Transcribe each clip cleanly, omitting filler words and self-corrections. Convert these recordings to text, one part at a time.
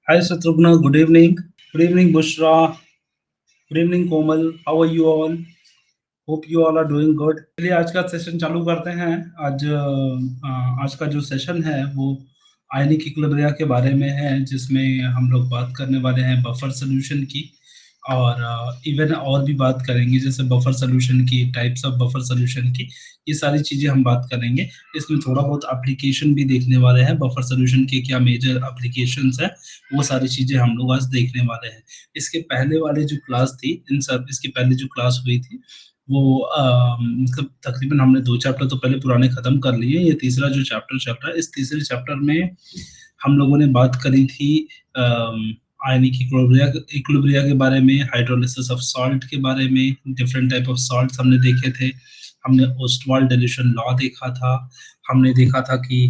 Hi Shatrugna, good evening. Good evening Bushra. Good evening Komal. How are you all? Hope you all are doing good. चलिए आज का session चालू करते हैं। आज का जो सेशन है वो आयनिक इक्विलिब्रिया के बारे में है, जिसमें हम लोग बात करने वाले हैं बफर सोल्यूशन की, और इवन और भी बात करेंगे जैसे बफर सोल्यूशन की, टाइप्स ऑफ बफर सोल्यूशन की, ये सारी चीज़ें हम बात करेंगे। इसमें थोड़ा बहुत एप्लीकेशन भी देखने वाले हैं, बफर सोल्यूशन के क्या मेजर एप्लीकेशंस हैं, वो सारी चीज़ें हम लोग आज देखने वाले हैं। इसके पहले वाले जो क्लास थी, इसके पहले जो क्लास हुई थी वो मतलब तकरीबन हमने 2 चैप्टर तो पहले पुराने खत्म कर लिए। ये तीसरा जो चैप्टर है, इस तीसरे चैप्टर में हम लोगों ने बात करी थी आयनिक इक्विलिब्रिया के बारे में, हाइड्रोलिसिस ऑफ सॉल्ट के बारे में, डिफरेंट टाइप ऑफ सॉल्ट्स हमने देखे थे। हमने ओस्टवाल्ड डिल्यूशन लॉ देखा था। हमने देखा था कि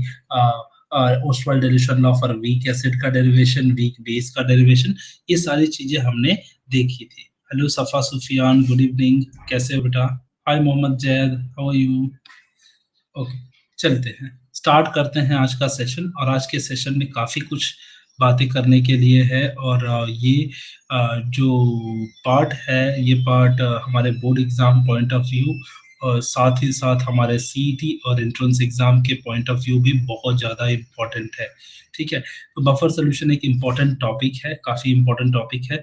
Ostwald dilution law for weak acid का डेरिवेशन, वीक बेस का डेरिवेशन, ये सारी चीजें हमने देखी थी। हेलो सफा सुफियान, गुड इवनिंग, कैसे हो बेटा? Hi Mohammad Zaid, how are you? Okay, चलते हैं, स्टार्ट करते हैं आज का सेशन। और आज के सेशन में काफ़ी कुछ बातें करने के लिए है। और ये जो पार्ट है, ये पार्ट हमारे board exam point of view और साथ ही साथ हमारे सीईटी और एंट्रेंस एग्ज़ाम के पॉइंट ऑफ व्यू भी बहुत ज़्यादा इम्पोर्टेंट है, ठीक है? तो बफर सॉल्यूशन एक इम्पोर्टेंट टॉपिक है, काफ़ी इम्पोर्टेंट टॉपिक है,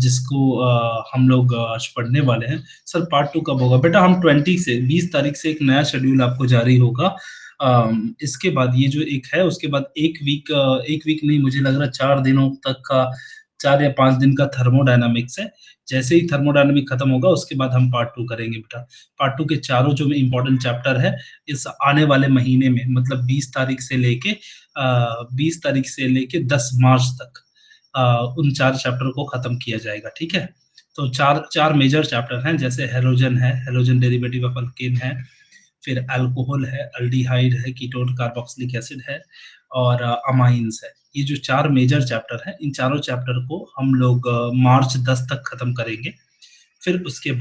जिसको हम लोग आज पढ़ने वाले हैं। सर पार्ट 2 कब होगा? बेटा हम 20 तारीख से एक नया शेड्यूल आपको जारी होगा। इसके बाद ये जो एक है, उसके बाद 1 वीक नहीं, मुझे लग रहा है 4 दिनों तक का, 4 या 5 दिन का थर्मोडायनामिक्स है। जैसे ही थर्मोडायनामिक खत्म होगा उसके बाद हम पार्ट 2 करेंगे बेटा। पार्ट 2 के चारों जो इम्पोर्टेंट चैप्टर है, इस आने वाले महीने में, मतलब 20 तारीख से लेके 10 मार्च तक उन 4 चैप्टर को खत्म किया जाएगा, ठीक है? तो 4 मेजर चैप्टर हैं, जैसे हैलोजन है, हैलोजन डेरिवेटिव ऑफ अल्केन है, फिर अल्कोहल है, अल्डिहाइड है, कीटोन कार्बोक्सिलिक एसिड है, और अमाइंस है। ये जो 4 मेजर चैप्टर हैं, इन चारों चैप्टर को हम लोग मार्च 10 तक खत्म करेंगे। फिर उसके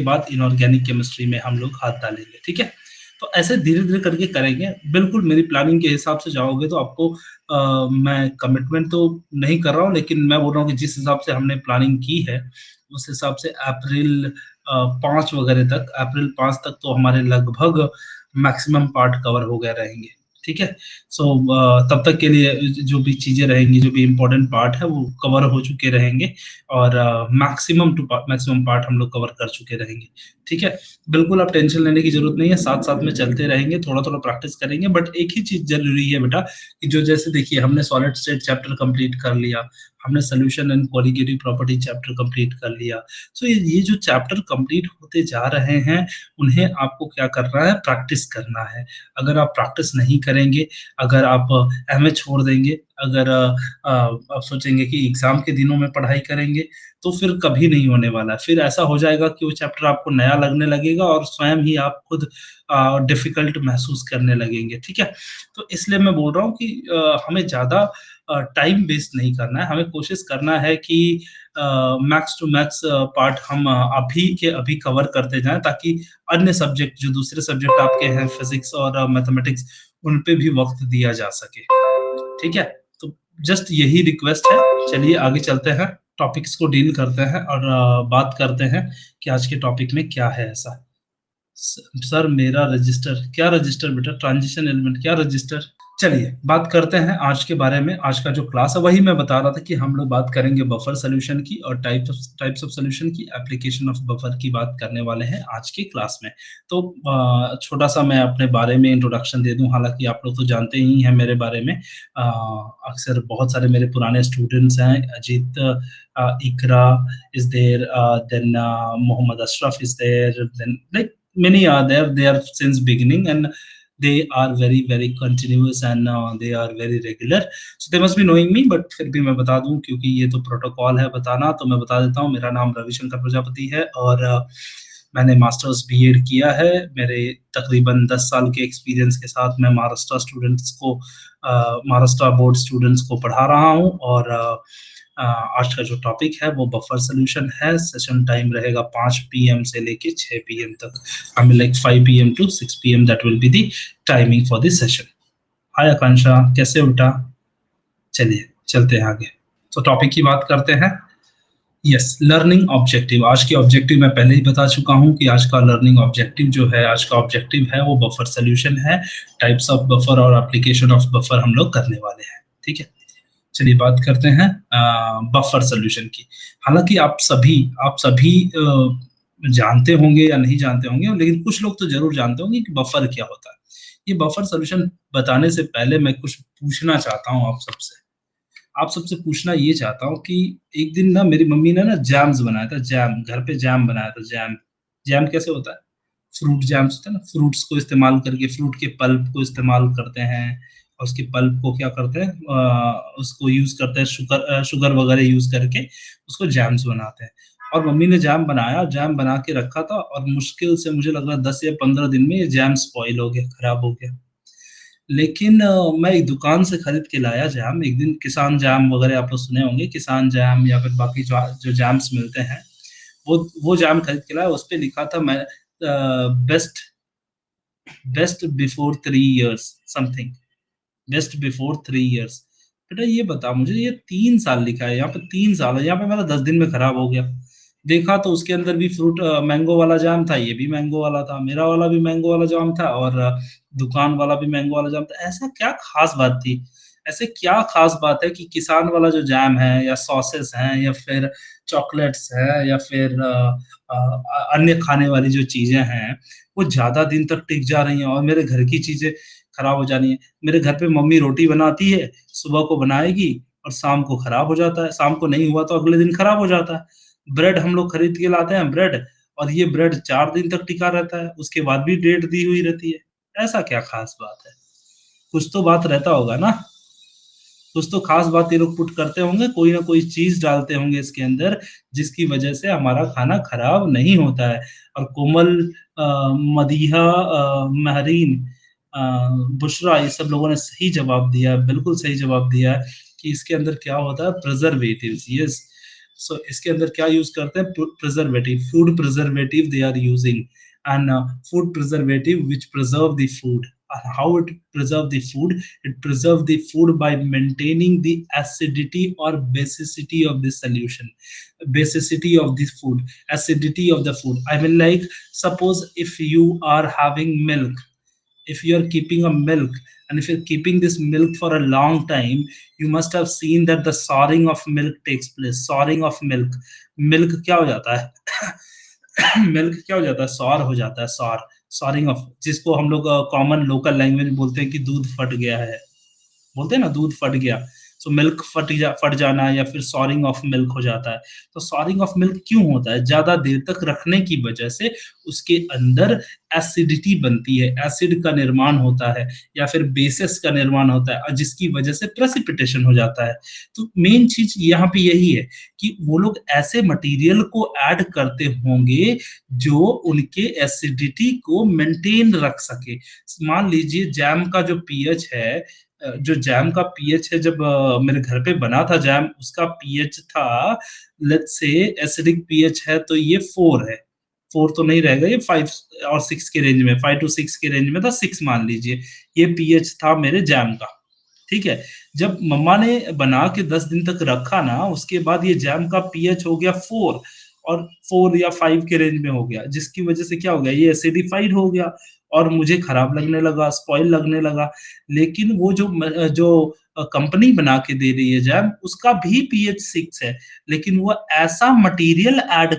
बाद इनऑर्गेनिक केमिस्ट्री में हम लोग हाथ डालेंगे, ठीक है? तो ऐसे धीरे-धीरे करके करेंगे। बिल्कुल मेरी प्लानिंग के हिसाब से जाओगे तो आपको मैं कमिटमेंट तो नहीं कर रहा हूँ, लेकिन मैं बोल रहा हूँ कि जिस हिसाब से हमने प्लानिंग की है, उस हिसाब से अप्रैल 5 वगैरह तक, अप्रैल 5 तक तो हमारे लगभग मैक्सिमम पार्ट कवर हो गए रहेंगे, ठीक है? सो तब तक के लिए जो भी चीज़ें रहेंगी, जो भी इम्पोर्टेंट पार्ट है, वो कवर हो चुके रहेंगे, और मैक्सिमम पार्ट हम लोग कवर कर चुके रहेंगे, ठीक है? बिल्कुल आप टेंशन लेने की ज़रूरत नहीं है, साथ-साथ में चलते रहेंगे, थोड़ा-थोड़ा प्रैक्टिस करेंगे। बट एक ही चीज़ ज़रूरी है बेटा, कि जो जैसे देखिए हमने सॉलिड स्टेट चैप्टर कंप्लीट कर लिया, हमने solution and colligative property chapter complete कर लिया। सो ये जो चैप्टर कंप्लीट होते जा रहे हैं, उन्हें आपको क्या करना है? प्रैक्टिस करना है। अगर आप प्रैक्टिस नहीं करेंगे, अगर आप हमें छोड़ देंगे, अगर आप सोचेंगे कि एग्ज़ाम के दिनों में पढ़ाई करेंगे, तो फिर कभी नहीं होने वाला है। फिर ऐसा हो जाएगा कि वो चैप्टर आपको नया लगने लगेगा और स्वयं ही आप खुद डिफ़िकल्ट महसूस करने लगेंगे, ठीक है? तो इसलिए मैं बोल रहा हूँ कि हमें ज़्यादा टाइम वेस्ट नहीं करना है, हमें कोशिश करना है कि मैक्स टू मैक्स पार्ट हम अभी के अभी कवर करते जाएँ, ताकि अन्य सब्जेक्ट, जो दूसरे सब्जेक्ट आपके हैं, फिज़िक्स और मैथमेटिक्स, उन पे भी वक़्त दिया जा सके, ठीक है? तो जस्ट यही रिक्वेस्ट है। चलिए आगे चलते हैं, टॉपिक्स को डील करते हैं और बात करते हैं कि आज के टॉपिक में क्या है ऐसा। सर मेरा रजिस्टर, क्या रजिस्टर बेटा? ट्रांजिशन एलिमेंट, क्या रजिस्टर? चलिए बात करते हैं आज के बारे में। आज का जो क्लास है, वही मैं बता रहा था कि हम लोग बात करेंगे बफर सॉल्यूशन की और टाइप्स ऑफ सॉल्यूशन की, एप्लीकेशन ऑफ बफर की बात करने वाले हैं आज की क्लास में। तो छोटा सा मैं अपने बारे में इंट्रोडक्शन दे दूं। हालांकि आप लोग तो जानते ही हैं मेरे बारे में। अक्सर बहुत सारे मेरे पुराने स्टूडेंट्स हैं, Ajit, Iqra is there, then Mohammad Ashraf is there, then like many are there, they are since beginning, and they are very continuous, and they are very regular, so they must be knowing me, but फिर भी मैं बता दूं क्योंकि ये तो protocol है बताना, तो मैं बता देता हूँ। मेरा नाम रविशंकर प्रजापति है और मैंने मास्टर्स बीएड किया है। मेरे तकरीबन 10 साल के एक्सपीरियंस के साथ मैं महाराष्ट्र बोर्ड स्टूडेंट्स को पढ़ा रहा हूँ। और आज का जो टॉपिक है वो बफर सॉल्यूशन है। सेशन टाइम रहेगा 5 PM से लेके 6 PM तक। I mean like 5 PM to 6 PM, that will be the timing for this session. Hi Akanksha, कैसे हो बेटा? चलिए चलते हैं आगे। तो टॉपिक की बात करते हैं। Yes, learning objective. आज के ऑब्जेक्टिव मैं पहले ही बता चुका हूँ कि आज का लर्निंग ऑब्जेक्टिव जो है, आज का ऑब्जेक्टिव है वो बफर सोल्यूशन है। टाइप्स ऑफ बफर और एप्लीकेशन ऑफ बफर हम लोग करने वाले हैं, ठीक है। चलिए बात करते हैं बफर सोल्यूशन की। हालांकि आप सभी जानते होंगे या नहीं जानते होंगे, लेकिन कुछ लोग तो जरूर जानते होंगे कि बफर क्या होता है। ये बफर सोल्यूशन बताने से पहले मैं कुछ पूछना चाहता हूँ आप सबसे पूछना ये चाहता हूँ कि एक दिन ना मेरी मम्मी ने ना जैम्स बनाया था, जैम घर पे जैम बनाया था। जैम जैम कैसे होता है? फ्रूट जैम्स होता है ना, फ्रूट्स को इस्तेमाल करके, फ्रूट के पल्प को इस्तेमाल करते हैं और उसके पल्प को क्या करते हैं, उसको यूज करते हैं, शुगर वगैरह यूज करके उसको जैम्स बनाते हैं। और मम्मी ने जैम बनाया, जैम बना के रखा था और मुश्किल से मुझे लग रहा है 10 या 15 दिन में ये जैम स्पॉइल हो गया, खराब हो गया। लेकिन मैं एक दुकान से खरीद के लाया जैम एक दिन। किसान जैम वगैरह आप लोग सुने होंगे, किसान जैम या फिर बाकी जो जैम्स मिलते हैं, वो जैम खरीद के लाया। उस पे लिखा था मैं best best before 3 years something, best before 3 years. बेटा ये बता मुझे, ये 3 साल लिखा है यहाँ पे, 3 साल है यहाँ पे, मेरा 10 दिन में खराब हो गया। देखा तो उसके अंदर भी फ्रूट मैंगो वाला जाम था, ये भी मैंगो वाला था, मेरा वाला भी मैंगो वाला जाम था और दुकान वाला भी मैंगो वाला जाम था। ऐसा क्या खास बात थी? ऐसे क्या खास बात है कि किसान वाला जो जैम है या सॉसेस हैं या फिर चॉकलेट्स है या फिर अन्य खाने वाली जो चीजें हैं वो ज्यादा दिन तक टिक जा रही हैं और मेरे घर की चीजें खराब हो जानी है? मेरे घर पे मम्मी रोटी बनाती है, सुबह को बनाएगी और शाम को खराब हो जाता है, शाम को नहीं हुआ तो अगले दिन खराब हो जाता है। ब्रेड हम लोग खरीद के लाते हैं ब्रेड, और ये ब्रेड 4 दिन तक टिका रहता है, उसके बाद भी डेट दी हुई रहती है। ऐसा क्या खास बात है? कुछ तो बात रहता होगा ना, कुछ तो खास बात ये लोग पुट करते होंगे, कोई ना कोई चीज डालते होंगे इसके अंदर जिसकी वजह से हमारा खाना खराब नहीं होता है। और कोमल, मदीहा, महरीन, अ, बुशरा, ये सब लोगों ने सही जवाब दिया है, बिल्कुल सही जवाब दिया है कि इसके अंदर क्या होता है, प्रिजर्वेटिव्स। यस, सो इसके अंदर क्या यूज करते हैं? Preservative, food preservative they are using. And food preservative which preserve the food. How it preserve the food? It preserve the food by maintaining the acidity or basicity of the solution, basicity of the food, acidity of the food. I mean, like, suppose if you are having milk, if you are keeping a milk, and if you're keeping this milk for a long time, you must have seen that the souring of milk takes place. Souring of milk, milk क्या हो जाता है? Milk क्या हो जाता है? Sorry हो जाता है, सॉर, सॉरिंग ऑफ, जिसको हम लोग कॉमन लोकल लैंग्वेज में बोलते हैं कि दूध फट गया है, बोलते हैं ना दूध फट गया। सो मिल्क फट जाना या फिर सॉरिंग ऑफ मिल्क हो जाता है। तो सॉरिंग ऑफ मिल्क क्यों होता है? ज्यादा देर तक रखने की वजह से उसके अंदर एसिडिटी बनती है, एसिड का निर्माण होता है या फिर बेसिस का निर्माण होता है, और जिसकी वजह से प्रेसिपिटेशन हो जाता है। तो मेन चीज यहाँ पे यही है कि वो लोग ऐसे मटेरियल को ऐड करते होंगे जो उनके एसिडिटी को मेंटेन रख सके। मान लीजिए जैम का जो पीएच है, जो जैम का पीएच है, जब मेरे घर पे बना था जैम, उसका पीएच था, लेट्स से एसिडिक पीएच है तो ये 4 है। 4 तो नहीं रहेगा, ये 5 और 6 के रेंज में, 5 to 6 के रेंज में था, 6 मान लीजिए। ये पीएच था मेरे जैम का, ठीक है। जब मम्मा ने बना के 10 दिन तक रखा ना, उसके बाद ये जैम का पीएच हो गया 4, और 4 या 5 के रेंज में हो गया, जिसकी वजह से क्या हो गया, ये एसिडिफाइड हो गया और मुझे खराब लगने लगा, स्पॉइल लगने लगा। लेकिन वो जो कंपनी बना के दे रही है जैम, उसका भी पीएच 6 है, लेकिन वो ऐसा मटेरियल ऐड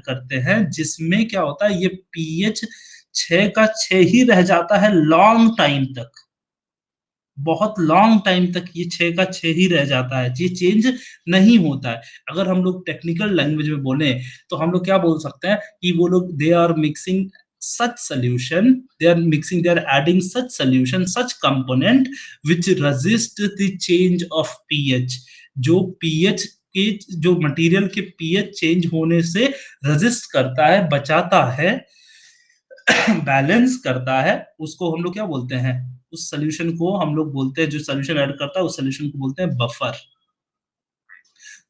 करते हैं जिसमें क्या होता है, ये पीएच 6 का 6 ही रह जाता है लॉन्ग टाइम तक। बहुत लॉन्ग टाइम तक ये 6 का 6 ही रह जाता है, ये चेंज नहीं होता है। अगर हम लोग टेक्निकल लैंग्वेज में बोले तो हम लोग क्या बोल सकते हैं कि वो लोग they are mixing such solution, they are adding such solution, such component which resist the change of pH। जो pH के, जो मटेरियल के pH चेंज होने से रेजिस्ट करता है, बचाता है, बैलेंस करता है, उसको हम लोग क्या बोलते हैं? उस सॉल्यूशन को हम लोग बोलते हैं, जो सॉल्यूशन ऐड करता है उस सॉल्यूशन को बोलते हैं बफर।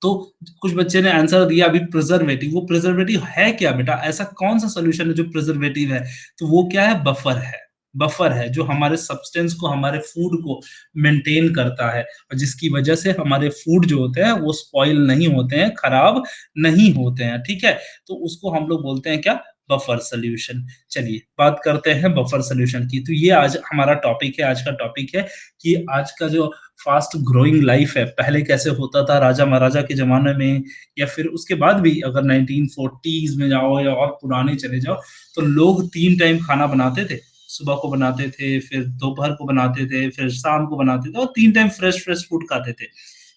तो कुछ बच्चे ने आंसर दिया अभी प्रिजर्वेटिव। वो प्रिजर्वेटिव है क्या बेटा? ऐसा कौन सा सॉल्यूशन है जो प्रिजर्वेटिव है? तो वो क्या है? बफर है। बफर है जो हमारे सब्सटेंस को, हमारे फूड को मेंटेन करता है, और जिसकी वजह से हमारे फूड जो होते हैं वो स्पॉइल नहीं होते हैं, खराब नहीं होते हैं, ठीक है? तो उसको हम लोग बोलते हैं क्या? Buffer solution. चलिए बात करते हैं बफर सॉल्यूशन की। तो ये आज हमारा टॉपिक है, आज का टॉपिक है कि आज का जो फास्ट ग्रोइंग लाइफ है, पहले कैसे होता था राजा महाराजा के ज़माने में, या फिर उसके बाद भी अगर 1940s में जाओ या और पुराने चले जाओ, तो लोग 3 टाइम खाना बनाते थे। सुबह को बनाते थे, फिर दोपहर को बनाते थे, फिर शाम को बनाते थे और 3 टाइम फ्रेश फूड खाते थे।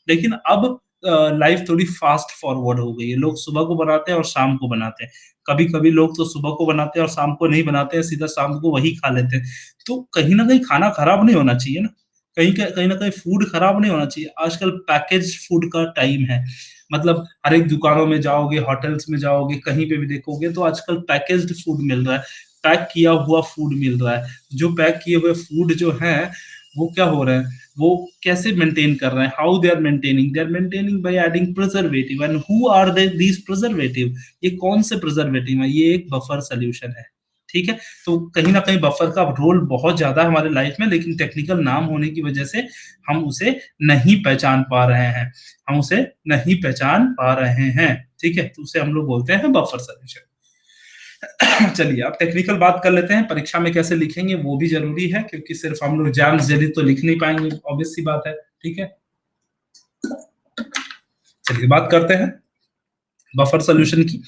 लेकिन अब लाइफ थोड़ी फास्ट फॉरवर्ड हो गई है। लोग सुबह को बनाते हैं और शाम को बनाते हैं। कभी-कभी लोग तो सुबह को बनाते हैं और शाम को नहीं बनाते हैं, सीधा शाम को वही खा लेते हैं। तो कहीं न कहीं खाना खराब नहीं होना चाहिए ना। कहीं न कहीं फूड खराब नहीं होना चाहिए। आजकल पैकेज्ड फूड का टाइम है। मतलब हर एक दुकानों में जाओगे, होटल्स में जाओगे, कहीं पे भी देखोगे तो आजकल पैकेज्ड फूड मिल रहा है, पैक किया हुआ फूड मिल रहा है। जो पैक किए हुए फूड जो हैं, वो क्या हो रहे हैं, वो कैसे मेंटेन कर रहे हैं, how they are maintaining by adding preservative, and who are they these preservative, ये कौन से प्रिजर्वेटिव है, ये एक बफर सॉल्यूशन है, ठीक है? तो कहीं ना कहीं बफर का रोल बहुत ज्यादा है हमारे लाइफ में, लेकिन टेक्निकल नाम होने की वजह से हम उसे नहीं पहचान पा रहे हैं, हम उसे नहीं पहचान पा रहे हैं, ठीक है? तो उसे हम लोग बोलते हैं बफर सॉल्यूशन। चलिए अब टेक्निकल बात कर लेते हैं, परीक्षा में कैसे लिखेंगे वो भी जरूरी है, क्योंकि सिर्फ हम लोग जैम जेली तो लिख नहीं पाएंगे, ऑब्वियस सी बात है, ठीक है? चलिए बात करते हैं बफर सॉल्यूशन की।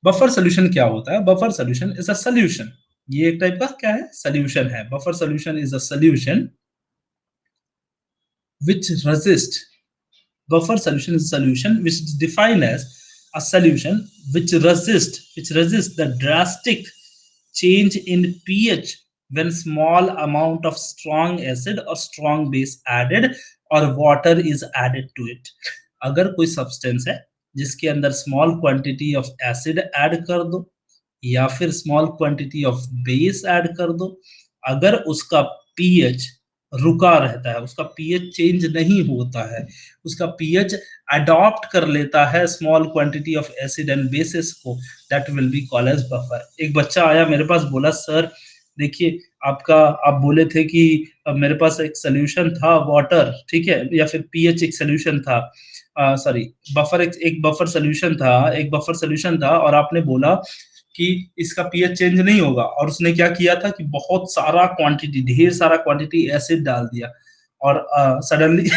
बफर सॉल्यूशन क्या होता है? Buffer solution is a solution, ये एक टाइप का क्या है? सॉल्यूशन है। Buffer solution is a solution which resist buffer solution is a solution which is defined as a solution which resists the drastic change in pH when small amount of strong acid or strong base added or water is added to it। अगर कोई substance है जिसके अंदर small quantity of acid add कर दो या फिर small quantity of base add कर दो, अगर उसका पीएच रुका रहता है, उसका पीएच चेंज नहीं होता है, उसका पीएच अडॉप्ट कर लेता है small quantity of acid and basis को, that will be called as buffer. एक बच्चा आया मेरे पास, बोला सर देखिए आपका, आप बोले थे कि मेरे पास एक सोल्यूशन था वाटर, ठीक है, या फिर पीएच एक सोल्यूशन था, सॉरी बफर, एक बफर सोल्यूशन था, एक बफर सोल्यूशन था, और आपने बोला कि इसका पीएच चेंज नहीं होगा, और उसने क्या किया था कि बहुत सारा क्वांटिटी, ढेर सारा क्वांटिटी एसिड डाल दिया, और सडनली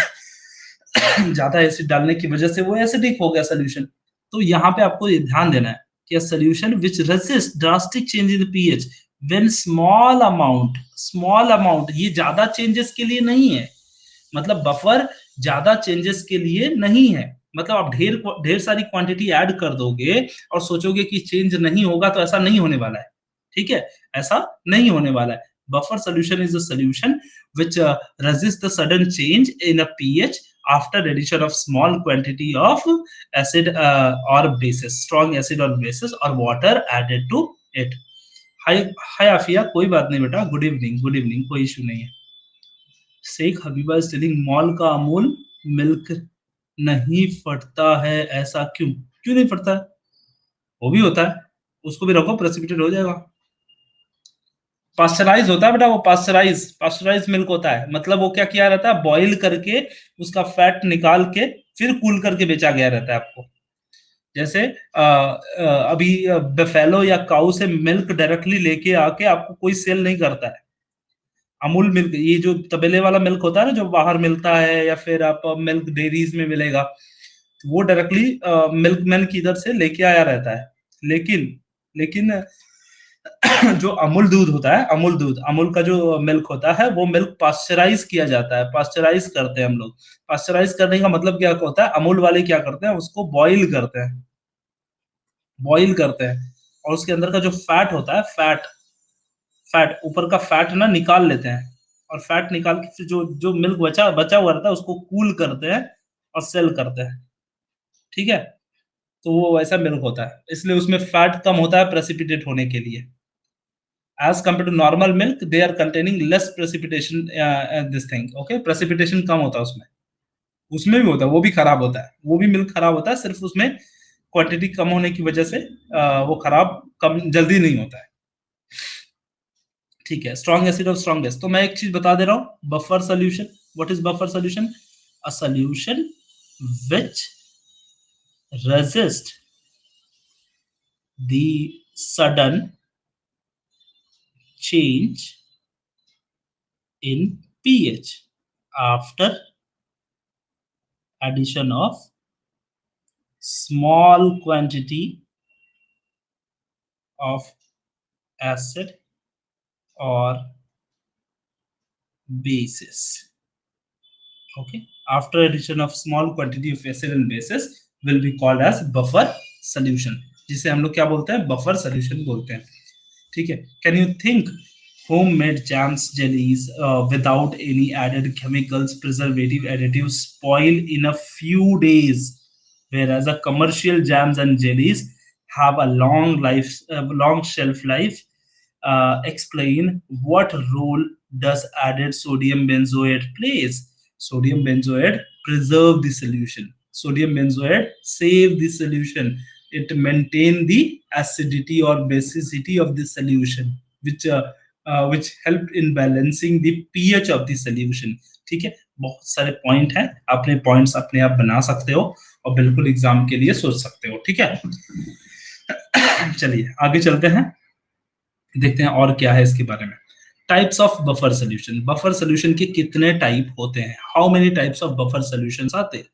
ज्यादा एसिड डालने की वजह से वो एसिडिक हो गया सोल्यूशन। तो यहाँ पे आपको ये ध्यान देना है कि solution which resist drastic change in pH when small amount, ये ज्यादा चेंजेस के लिए नहीं है, मतलब बफर ज्यादा चेंजेस के लिए नहीं है, मतलब आप ढेर ढेर सारी क्वांटिटी ऐड कर दोगे और सोचोगे कि चेंज नहीं होगा, तो ऐसा नहीं होने वाला है, ठीक है? ऐसा नहीं होने वाला है। Buffer solution is a solution which resist the sudden change in a pH after addition of small quantity of acid or bases, strong acid or bases or water added to it। Hi hi Afiya, कोई बात नहीं बेटा, good evening, good evening, कोई issue नहीं है। Shaikh Habiba is telling mall का Amul milk नहीं फटता है, ऐसा क्यों? क्यों नहीं फटता है? वो भी होता है, उसको भी रखो, प्रेसिपिटेट हो जाएगा। पास्चराइज होता है बेटा, वो पास्चराइज मिल्क होता है, मतलब वो क्या किया रहता है, बॉईल करके उसका फैट निकाल के फिर कूल करके बेचा गया रहता है आपको। जैसे अभी बेफेलो या काऊ से मिल्क डायरेक्टली लेके आके आपको कोई सेल नहीं करता है। अमूल मिल्क, ये जो तबेले वाला मिल्क होता है ना, जो बाहर मिलता है या फिर आप मिल्क डेयरीज में मिलेगा, तो वो डायरेक्टली मिल्कमैन की इधर से लेके आया रहता है। लेकिन लेकिन जो अमूल दूध होता है, अमूल का जो मिल्क होता है, वो मिल्क पास्चराइज किया जाता है, पास्चराइज करते हैं हम लोग। पास्चराइज करने का मतलब क्या होता है, अमूल वाले क्या करते हैं, उसको बॉईल करते हैं, और उसके अंदर का जो फैट होता है, फैट ऊपर का फैट ना निकाल लेते हैं, और फैट निकाल के फिर जो जो मिल्क बचा बचा हुआ रहता है उसको कूल करते हैं और सेल करते हैं, ठीक है? तो वो वैसा मिल्क होता है, इसलिए उसमें फैट कम होता है प्रेसिपिटेट होने के लिए। as compared to normal milk, they are containing less precipitation, this thing, okay, precipitation कम होता है उसमें। उसमें भी होता है, वो भी खराब होता है, वो भी मिल्क खराब होता है, सिर्फ उसमें क्वांटिटी कम होने की वजह से वो खराब कम जल्दी नहीं होता है। ठीक है, स्ट्रॉन्ग एसिड और स्ट्रॉन्ग बेस। तो मैं एक चीज बता दे रहा हूं, buffer solution, what is buffer solution? A solution which resist the sudden change in pH after addition of small quantity of acid or bases. Okay, after addition of small quantity of acid and bases will be called as buffer solution, जिसे हम लोग क्या बोलते हैं? Buffer solution बोलते हैं। ठीक है, can you think homemade jams, jellies without any added chemicals, preservative additives spoil in a few days, whereas a commercial jams and jellies have a long shelf life. Explain what role does added sodium benzoate plays? Sodium benzoate preserve the solution. Sodium benzoate save the solution. It maintain the acidity or basicity of the solution, which help in balancing the pH of the solution. ठीक है, बहुत सारे point हैं, अपने points अपने आप बना सकते हो और बिल्कुल एग्जाम के लिए सोच सकते हो। ठीक है, चलिए आगे चलते हैं, देखते हैं और क्या है इसके बारे में। Types of buffer solution, buffer solution के कितने टाइप होते हैं? How many types of buffer solutions आते हैं?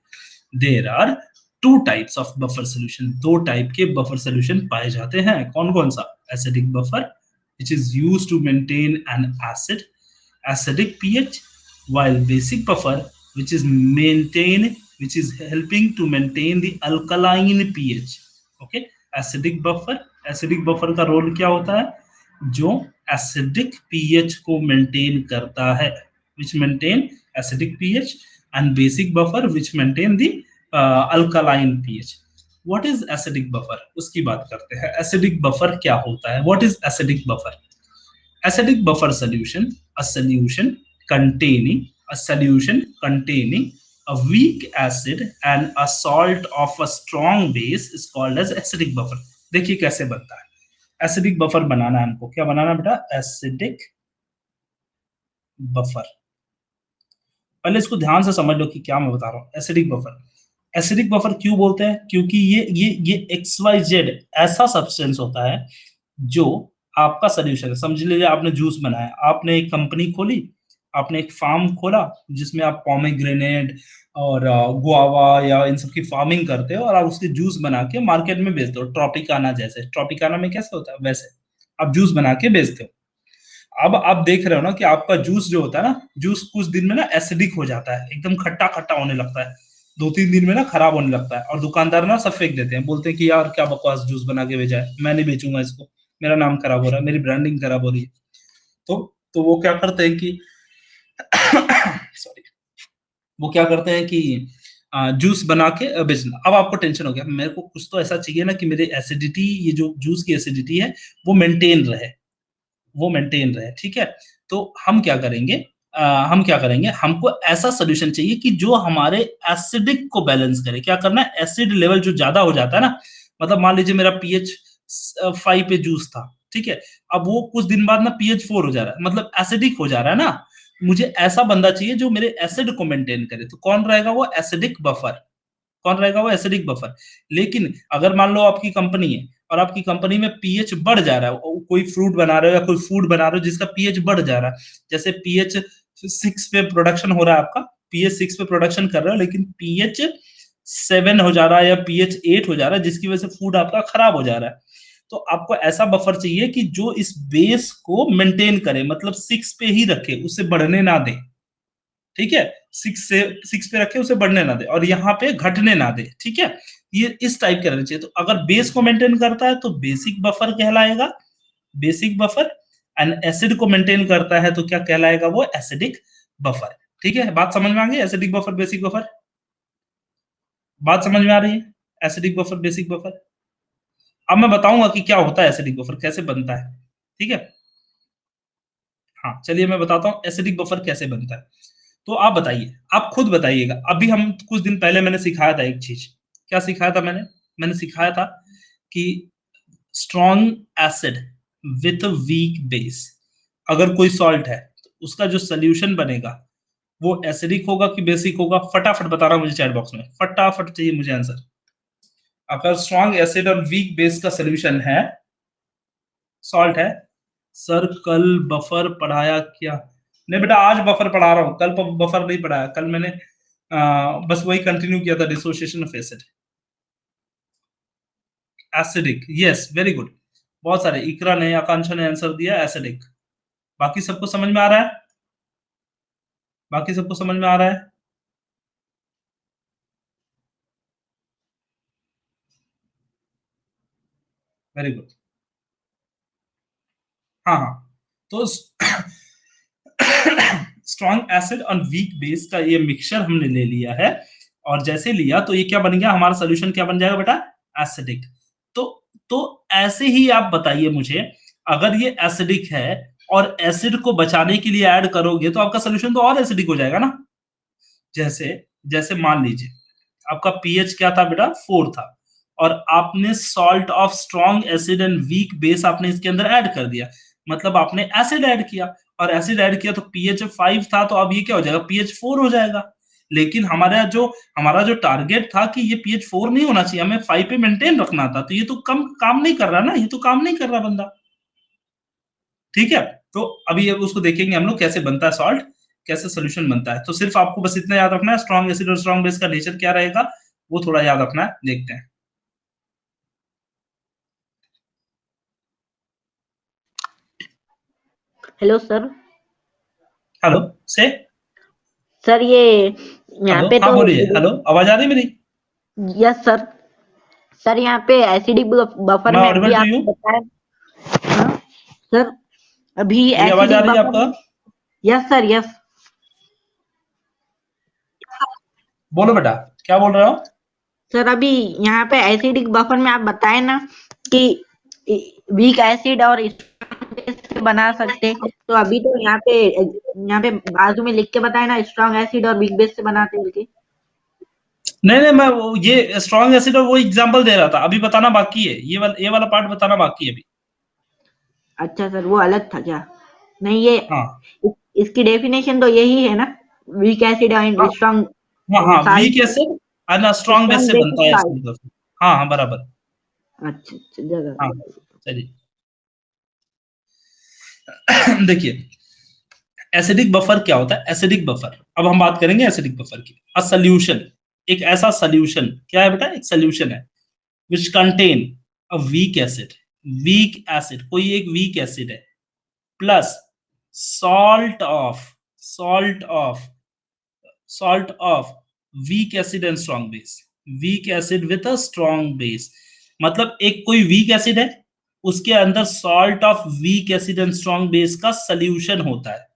There are two types of buffer solution, दो टाइप के बफर सोल्यूशन पाए जाते हैं। कौन कौन सा? Acidic buffer which is used to maintain an acidic pH, while basic buffer which is helping to maintain the alkaline pH. Okay, acidic buffer का role क्या होता है? जो एसिडिक पीएच को मेंटेन करता है, which maintain acidic pH, and basic buffer which maintain the alkaline pH. What is acidic buffer? उसकी बात करते हैं। acidic buffer क्या होता है? What is acidic buffer? Acidic buffer solution, a solution containing a weak acid and a salt of a strong base is called as acidic buffer. देखिए कैसे बनता है एसिडिक बफर बनाना है हमको। क्या बनाना है बेटा? Acidic buffer. पहले इसको ध्यान से समझ लो कि क्या मैं बता रहा हूँ। एसिडिक बफर, एसिडिक बफर क्यों बोलते हैं? क्योंकि ये XYZ ऐसा सब्सटेंस होता है जो आपका सोल्यूशन है। समझ लीजिए आपने जूस बनाया, आपने एक कंपनी खोली, आपने एक फार्म खोला जिसमें आप पोमेग्रेनेट और गुआवा या इन सब की फार्मिंग करते हो और आप उसके जूस बना के मार्केट में बेचते हो। ट्रॉपिकाना जैसे, ट्रॉपिकाना में कैसे होता है वैसे आप जूस बना के बेचते हो। अब आप देख रहे हो ना कि आपका जूस जो होता है ना, जूस कुछ दिन में ना एसिडिक हो जाता है, एकदम खट्टा खट्टा होने लगता है, 2-3 दिन में ना खराब होने लगता है और दुकानदार ना सब फेंक देते हैं, बोलते हैं कि यार क्या बकवास जूस बना के भेजा है, मैं नहीं बेचूंगा इसको, मेरा नाम खराब हो रहा है, मेरी ब्रांडिंग खराब हो रही है। तो वो क्या करते हैं कि सॉरी, वो क्या करते हैं कि जूस बना के बेचना। अब आपको टेंशन हो गया, मेरे को कुछ तो ऐसा चाहिए ना कि मेरे एसिडिटी, ये जो जूस की एसिडिटी है वो मेंटेन रहे, वो मेंटेन रहे। ठीक है, तो हम क्या करेंगे, हमको ऐसा सोल्यूशन चाहिए कि जो हमारे एसिडिक को बैलेंस करे। क्या करना है? एसिड लेवल जो ज्यादा हो जाता है ना, मतलब मान लीजिए मेरा पीएच 5 पे जूस था, ठीक है, अब वो कुछ दिन बाद ना पीएच 4 हो जा रहा है, मतलब एसिडिक हो जा रहा है ना, मुझे ऐसा बंदा चाहिए जो मेरे एसिड को मेंटेन करे। तो कौन रहेगा? वो एसिडिक बफर। कौन रहेगा? वो एसिडिक बफर। लेकिन अगर मान लो आपकी कंपनी है और आपकी कंपनी में पीएच बढ़ जा रहा है, कोई फ्रूट बना रहे हो या कोई फूड बना रहे हो जिसका पीएच बढ़ जा रहा है, जैसे पीएच 6 पे प्रोडक्शन हो रहा है आपका, पीएच 6 पे प्रोडक्शन कर रहे हो लेकिन पीएच 7 हो जा रहा है या पीएच 8 हो जा रहा है, जिसकी वजह से फूड आपका खराब हो जा रहा है। तो आपको ऐसा बफर चाहिए कि जो इस बेस को मेंटेन करे, मतलब 6 पे ही रखे, उसे बढ़ने ना दे। ठीक है, 6 पे रखे, उसे बढ़ने ना दे और यहाँ पे घटने ना दे। ठीक है, ये इस टाइप के रहना चाहिए। तो अगर बेस को मेंटेन करता है तो बेसिक बफर कहलाएगा, बेसिक बफर। एंड एसिड को मेंटेन करता है तो क्या कहलाएगा? वो एसिडिक बफर। ठीक है, बात समझ में आ गई? एसिडिक बफर, बेसिक बफर, बात समझ में आ रही है? Acidic buffer, basic buffer. अब मैं बताऊंगा कि क्या होता है एसिडिक बफर, कैसे बनता है। ठीक है, हाँ चलिए मैं बताता हूँ एसिडिक बफर कैसे बनता है। तो आप बताइए, आप खुद बताइएगा। अभी हम कुछ दिन पहले मैंने सिखाया था एक चीज। क्या सिखाया था मैंने सिखाया था कि strong acid with weak base, अगर कोई सॉल्ट है तो उसका जो सोल्यूशन बनेगा वो एसिडिक होगा कि बेसिक होगा? फटाफट बताना मुझे चैट बॉक्स में, फटाफट चाहिए मुझे आंसर। अगर स्ट्रॉन्ग एसिड और वीक बेस का सोल्यूशन है, सॉल्ट है। सर कल बफर पढ़ाया क्या? नहीं बेटा, आज बफर पढ़ा रहा हूँ, कल बफर नहीं पढ़ाया। कल मैंने बस वही कंटिन्यू किया था, dissociation of acid. Acidic, yes, very good. बहुत सारे, इकरा ने, आकांक्षा ने आंसर दिया एसिडिक। बाकी सबको समझ में आ रहा है? बाकी सबको समझ में आ रहा है? Very good. हाँ हाँ, तो स्ट्रॉन्ग एसिड और वीक बेस का ये मिक्सचर हमने ले लिया है, और जैसे लिया तो ये क्या बन गया हमारा सोल्यूशन? क्या बन जाएगा बेटा? एसिडिक। तो तो ऐसे ही आप बताइए मुझे, अगर ये एसिडिक है और एसिड को बचाने के लिए ऐड करोगे तो आपका सोल्यूशन तो और एसिडिक हो जाएगा ना। जैसे जैसे मान लीजिए आपका पीएच क्या था बेटा? 4 था, और आपने salt of strong acid and weak base आपने इसके अंदर ऐड कर दिया, मतलब आपने एसिड ऐड किया, और एसिड ऐड किया तो पीएच 5 था, तो अब ये क्या हो जाएगा? पीएच 4 हो जाएगा। लेकिन हमारा जो टारगेट था कि ये पीएच 4 नहीं होना चाहिए, हमें 5 पे मेंटेन रखना था, तो ये तो कम काम नहीं कर रहा ना, ये तो काम नहीं कर रहा बंदा। ठीक है, तो अभी अब उसको देखेंगे हम लोग कैसे बनता है सॉल्ट, कैसे सोल्यूशन बनता है। तो सिर्फ आपको बस इतना याद रखना है, स्ट्रॉन्ग एसिड और स्ट्रॉन्ग बेस का नेचर क्या रहेगा, वो थोड़ा याद रखना है। देखते हैं। Hello sir. हेलो से सर ये यहाँ हेलो, पे हाँ तो बोलिए। हेलो, आवाज आ रही है मेरी? Yes sir. सर यहाँ पे एसिडिक बफर मैं में ऑडिबल अभी टू यू? आपने बताया। हाँ सर, अभी मेरी आवाज आ एसिडिक रही है बफर आपका? में। Yes sir, yes. बोलो बेटा, क्या बोल रहे हो? सर अभी यहाँ पे एसिडिक बफर में आप बताए ना कि वीक एसिड और strong base से बना सकते, तो अभी तो यहाँ पे बाजू में लिख के बताए ना, स्ट्रॉन्ग एसिड और वीक बेस से बनाते बोल के। नहीं नहीं, मैं ये स्ट्रॉन्ग एसिड और वो एग्जांपल दे रहा था, अभी बताना बाकी है, ये वाला पार्ट बताना बाकी है अभी। अच्छा सर, वो अलग था क्या? नहीं, ये हाँ इसकी डेफिनेशन तो यही है ना, वीक एसिड हाँ एंड स्ट्रॉन्ग हाँ हाँ, साल्ट, वीक एसिड और स्ट्रॉन्ग बेस स्ट्रॉन्ग से बेसिक बनता है साल्ट। इसका मतलब। हाँ हाँ, बराबर। अच्छा अच्छा, जगह हाँ, जगह। चलिए। देखिए, एसिडिक बफर क्या होता है? एसिडिक बफर, अब हम बात करेंगे एसिडिक बफर की। अ सॉल्यूशन, एक ऐसा सॉल्यूशन, क्या है बेटा? एक सॉल्यूशन है which contain a weak acid. Weak acid, कोई एक वीक एसिड है, plus salt of salt of salt of weak acid and strong base, weak acid with a strong base। मतलब एक कोई वीक एसिड है, उसके अंदर salt of week acid and strong base का सोल्यूशन होता है।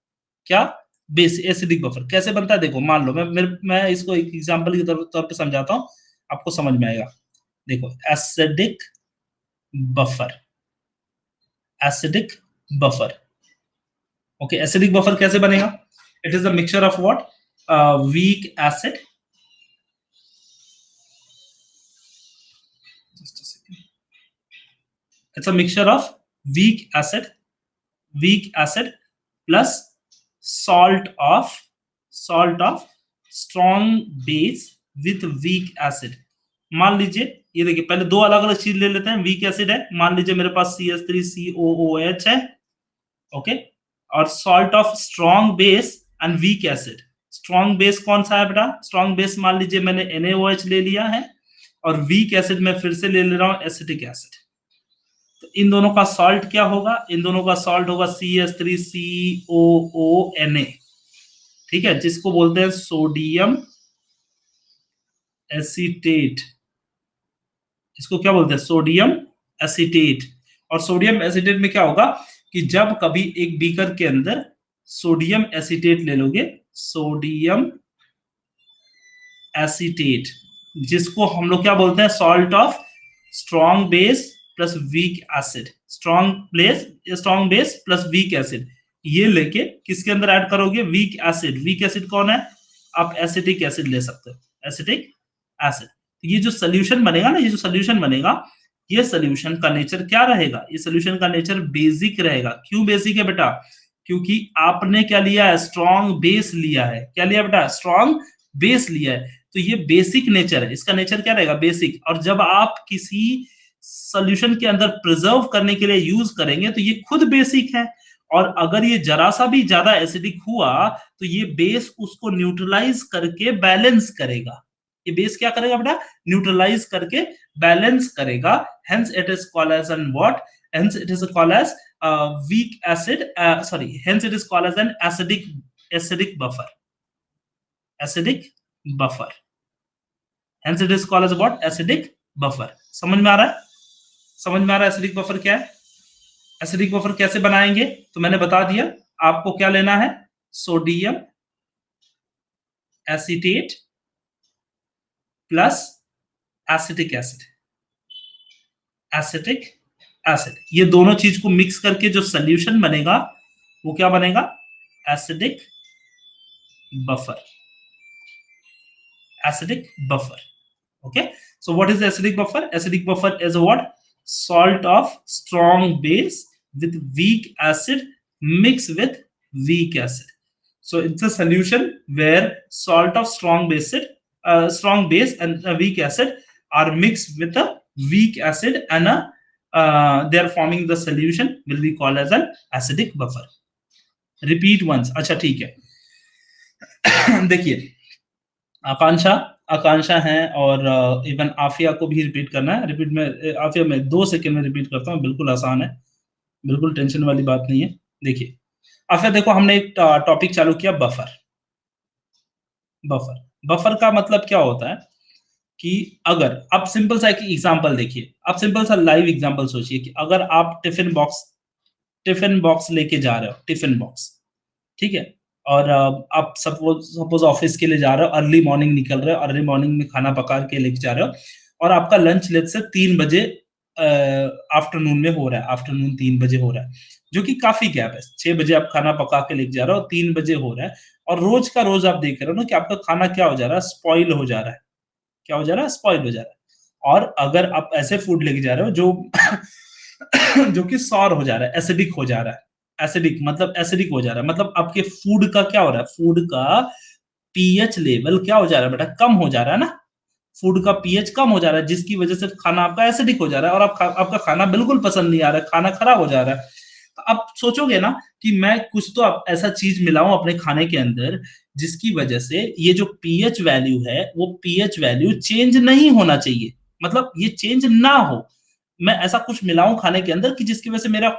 क्या? बेस। एसिडिक बफर कैसे बनता है? देखो, मान लो मैं इसको एक एग्जांपल के तौर पे समझाता हूँ, आपको समझ में आएगा। देखो, acidic buffer, acidic buffer. Okay, acidic buffer कैसे बनेगा? It is the mixture of what? Weak acid, just a second, it's a mixture of weak acid, weak acid plus salt of salt of strong base with weak acid। मान लीजिए, ये देखिए, पहले दो अलग अलग चीज ले लेते हैं। वीक एसिड है, मान लीजिए मेरे पास CH3COOH है, ओके, और salt of strong base and weak acid. Strong base कौन सा है बेटा? स्ट्रॉन्ग बेस मान लीजिए मैंने NaOH ले लिया है, और वीक एसिड में फिर से ले रहा हूं एसिटिक एसिड। तो इन दोनों का सॉल्ट क्या होगा? इन दोनों का सॉल्ट होगा CH3COONA। ठीक है, जिसको बोलते हैं सोडियम एसीटेट। इसको क्या बोलते हैं? Sodium acetate. और सोडियम एसीटेट में क्या होगा कि जब कभी एक बीकर के अंदर सोडियम एसीटेट ले लोगे, सोडियम एसीटेट, जिसको हम लोग क्या बोलते हैं? Salt of strong base plus weak acid, strong base plus weak acid, ये लेके किसके अंदर ऐड करोगे? Weak acid. वीक एसिड कौन है? आप एसिटिक एसिड ले सकते हो, एसिटिक एसिड। ये जो सोल्यूशन बनेगा ना, ये जो सोल्यूशन बनेगा, ये सोल्यूशन का नेचर क्या रहेगा? ये सोल्यूशन का नेचर बेसिक रहेगा। क्यों बेसिक है बेटा? क्योंकि आपने क्या लिया है, स्ट्रॉन्ग बेस लिया है। क्या लिया बेटा, स्ट्रॉन्ग बेस लिया है। तो ये बेसिक नेचर है, इसका नेचर क्या रहेगा, बेसिक। और जब आप किसी सॉल्यूशन के अंदर प्रिजर्व करने के लिए यूज करेंगे तो ये खुद बेसिक है। और अगर ये जरा सा भी ज्यादा एसिडिक हुआ तो ये बेस उसको न्यूट्रलाइज करके बैलेंस करेगा। ये बेस क्या करेगा बेटा, न्यूट्रलाइज करके बैलेंस करेगा। Hence it is called as an what, hence it is called as weak acid, sorry, hence it is called as an acidic buffer, acidic buffer, hence it is called as what, acidic buffer। समझ में आ रहा है, समझ में आ रहा है acidic buffer क्या है। एसिडिक बफर कैसे बनाएंगे, तो मैंने बता दिया आपको। क्या लेना है, sodium acetate plus acetic acid, acetic acid, ये दोनों चीज को मिक्स करके जो सोल्यूशन बनेगा वो क्या बनेगा, acidic buffer, acidic buffer। Okay, so what is the acidic buffer? Acidic buffer is a what, salt of strong base with weak acid mixed with weak acid। So it's a solution where salt of strong base and a weak acid are mixed with a weak acid and they are forming the solution will be called as an acidic buffer। Repeat once। अच्छा ठीक है। देखिए, आकांक्षा आकांक्षा है और even Aafia को भी repeat करना है। रिपीट में आफिया में 2 सेकंड में रिपीट करता हूँ, बिल्कुल आसान है, बिल्कुल टेंशन वाली बात नहीं है। देखिए आफिया, देखो हमने एक टॉपिक चालू किया, बफर। बफर बफर का मतलब क्या होता है कि अगर आप सिंपल सा एक एग्जांपल देखिए, आप सिंपल सा लाइव एग्जांपल सोचिए कि अगर आप टिफिन बॉक्स लेके जा रहे हो, टिफिन बॉक्स, ठीक है, और आप सपोज ऑफिस के लिए जा रहे हो, अर्ली मॉर्निंग निकल रहे हो, अर्ली मॉर्निंग में खाना पका के लेके जा रहे हो, और आपका लंच लेट से 3 बजे आफ्टरनून में हो रहा है, आफ्टरनून 3 बजे हो रहा है, जो कि काफी गैप है। 6 बजे आप खाना पका के लेके जा रहे हो, 3 बजे हो रहा है, और रोज का रोज आप देख रहे हो ना कि आपका खाना क्या हो जा रहा है, स्पॉइल हो जा रहा है। क्या हो जा रहा है, स्पॉइल हो जा रहा है। और अगर आप ऐसे फूड लेके जा रहे हो जो जो कि सॉर हो जा रहा है, एसिडिक हो जा रहा है, एसिडिक मतलब एसिडिक हो जा रहा है, मतलब आपके फूड का क्या हो रहा है, फूड का पीएच लेवल क्या हो जा रहा है बेटा, कम हो जा रहा है ना। फूड का पीएच कम हो जा रहा है, जिसकी वजह से खाना आपका एसिडिक हो जा रहा है, और आपका खाना बिल्कुल पसंद नहीं आ रहा है, खाना खराब हो जा रहा है। तो आप सोचोगे ना कि मैं कुछ तो आप ऐसा चीज मिलाऊं अपने खाने के अंदर जिसकी वजह से ये जो पीएच वैल्यू है वो पीएच वैल्यू चेंज नहीं होना चाहिए, मतलब ये चेंज ना हो। मैं ऐसा कुछ मिलाऊं खाने के अंदर कि जिसकी वजह से मेरा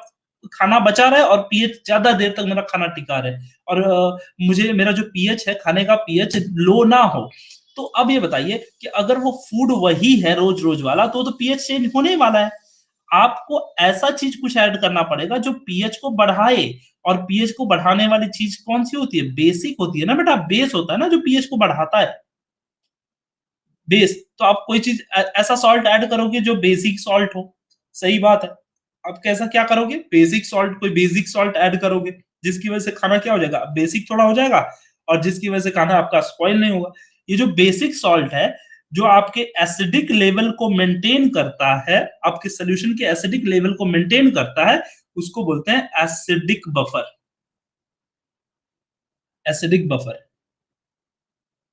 खाना बचा रहे और पीएच ज्यादा देर तक मेरा खाना टिका रहे, और मुझे मेरा जो पीएच है, खाने का पीएच लो ना हो। तो अब ये बताइए कि अगर वो फूड वही है रोज रोज वाला, तो पीएच चेंज होने ही वाला है। आपको ऐसा चीज कुछ ऐड करना पड़ेगा जो पीएच को बढ़ाए, और पीएच को बढ़ाने वाली चीज कौन सी होती है, बेसिक होती है ना बेटा, बेस होता है ना जो पीएच को बढ़ाता है, बेस। तो आप कोई चीज ऐसा सॉल्ट ऐड करोगे जो बेसिक सॉल्ट हो, सही बात है। आप कैसा क्या करोगे, बेसिक सॉल्ट, कोई बेसिक सॉल्ट ऐड करोगे जिसकी वजह से खाना क्या हो जाएगा, बेसिक थोड़ा हो जाएगा, और जिसकी वजह से खाना आपका स्पॉइल नहीं होगा। ये जो बेसिक सॉल्ट है जो आपके एसिडिक लेवल को मेंटेन करता है, आपके सोल्यूशन के एसिडिक लेवल को मेंटेन करता है, उसको बोलते हैं acidic buffer, acidic buffer.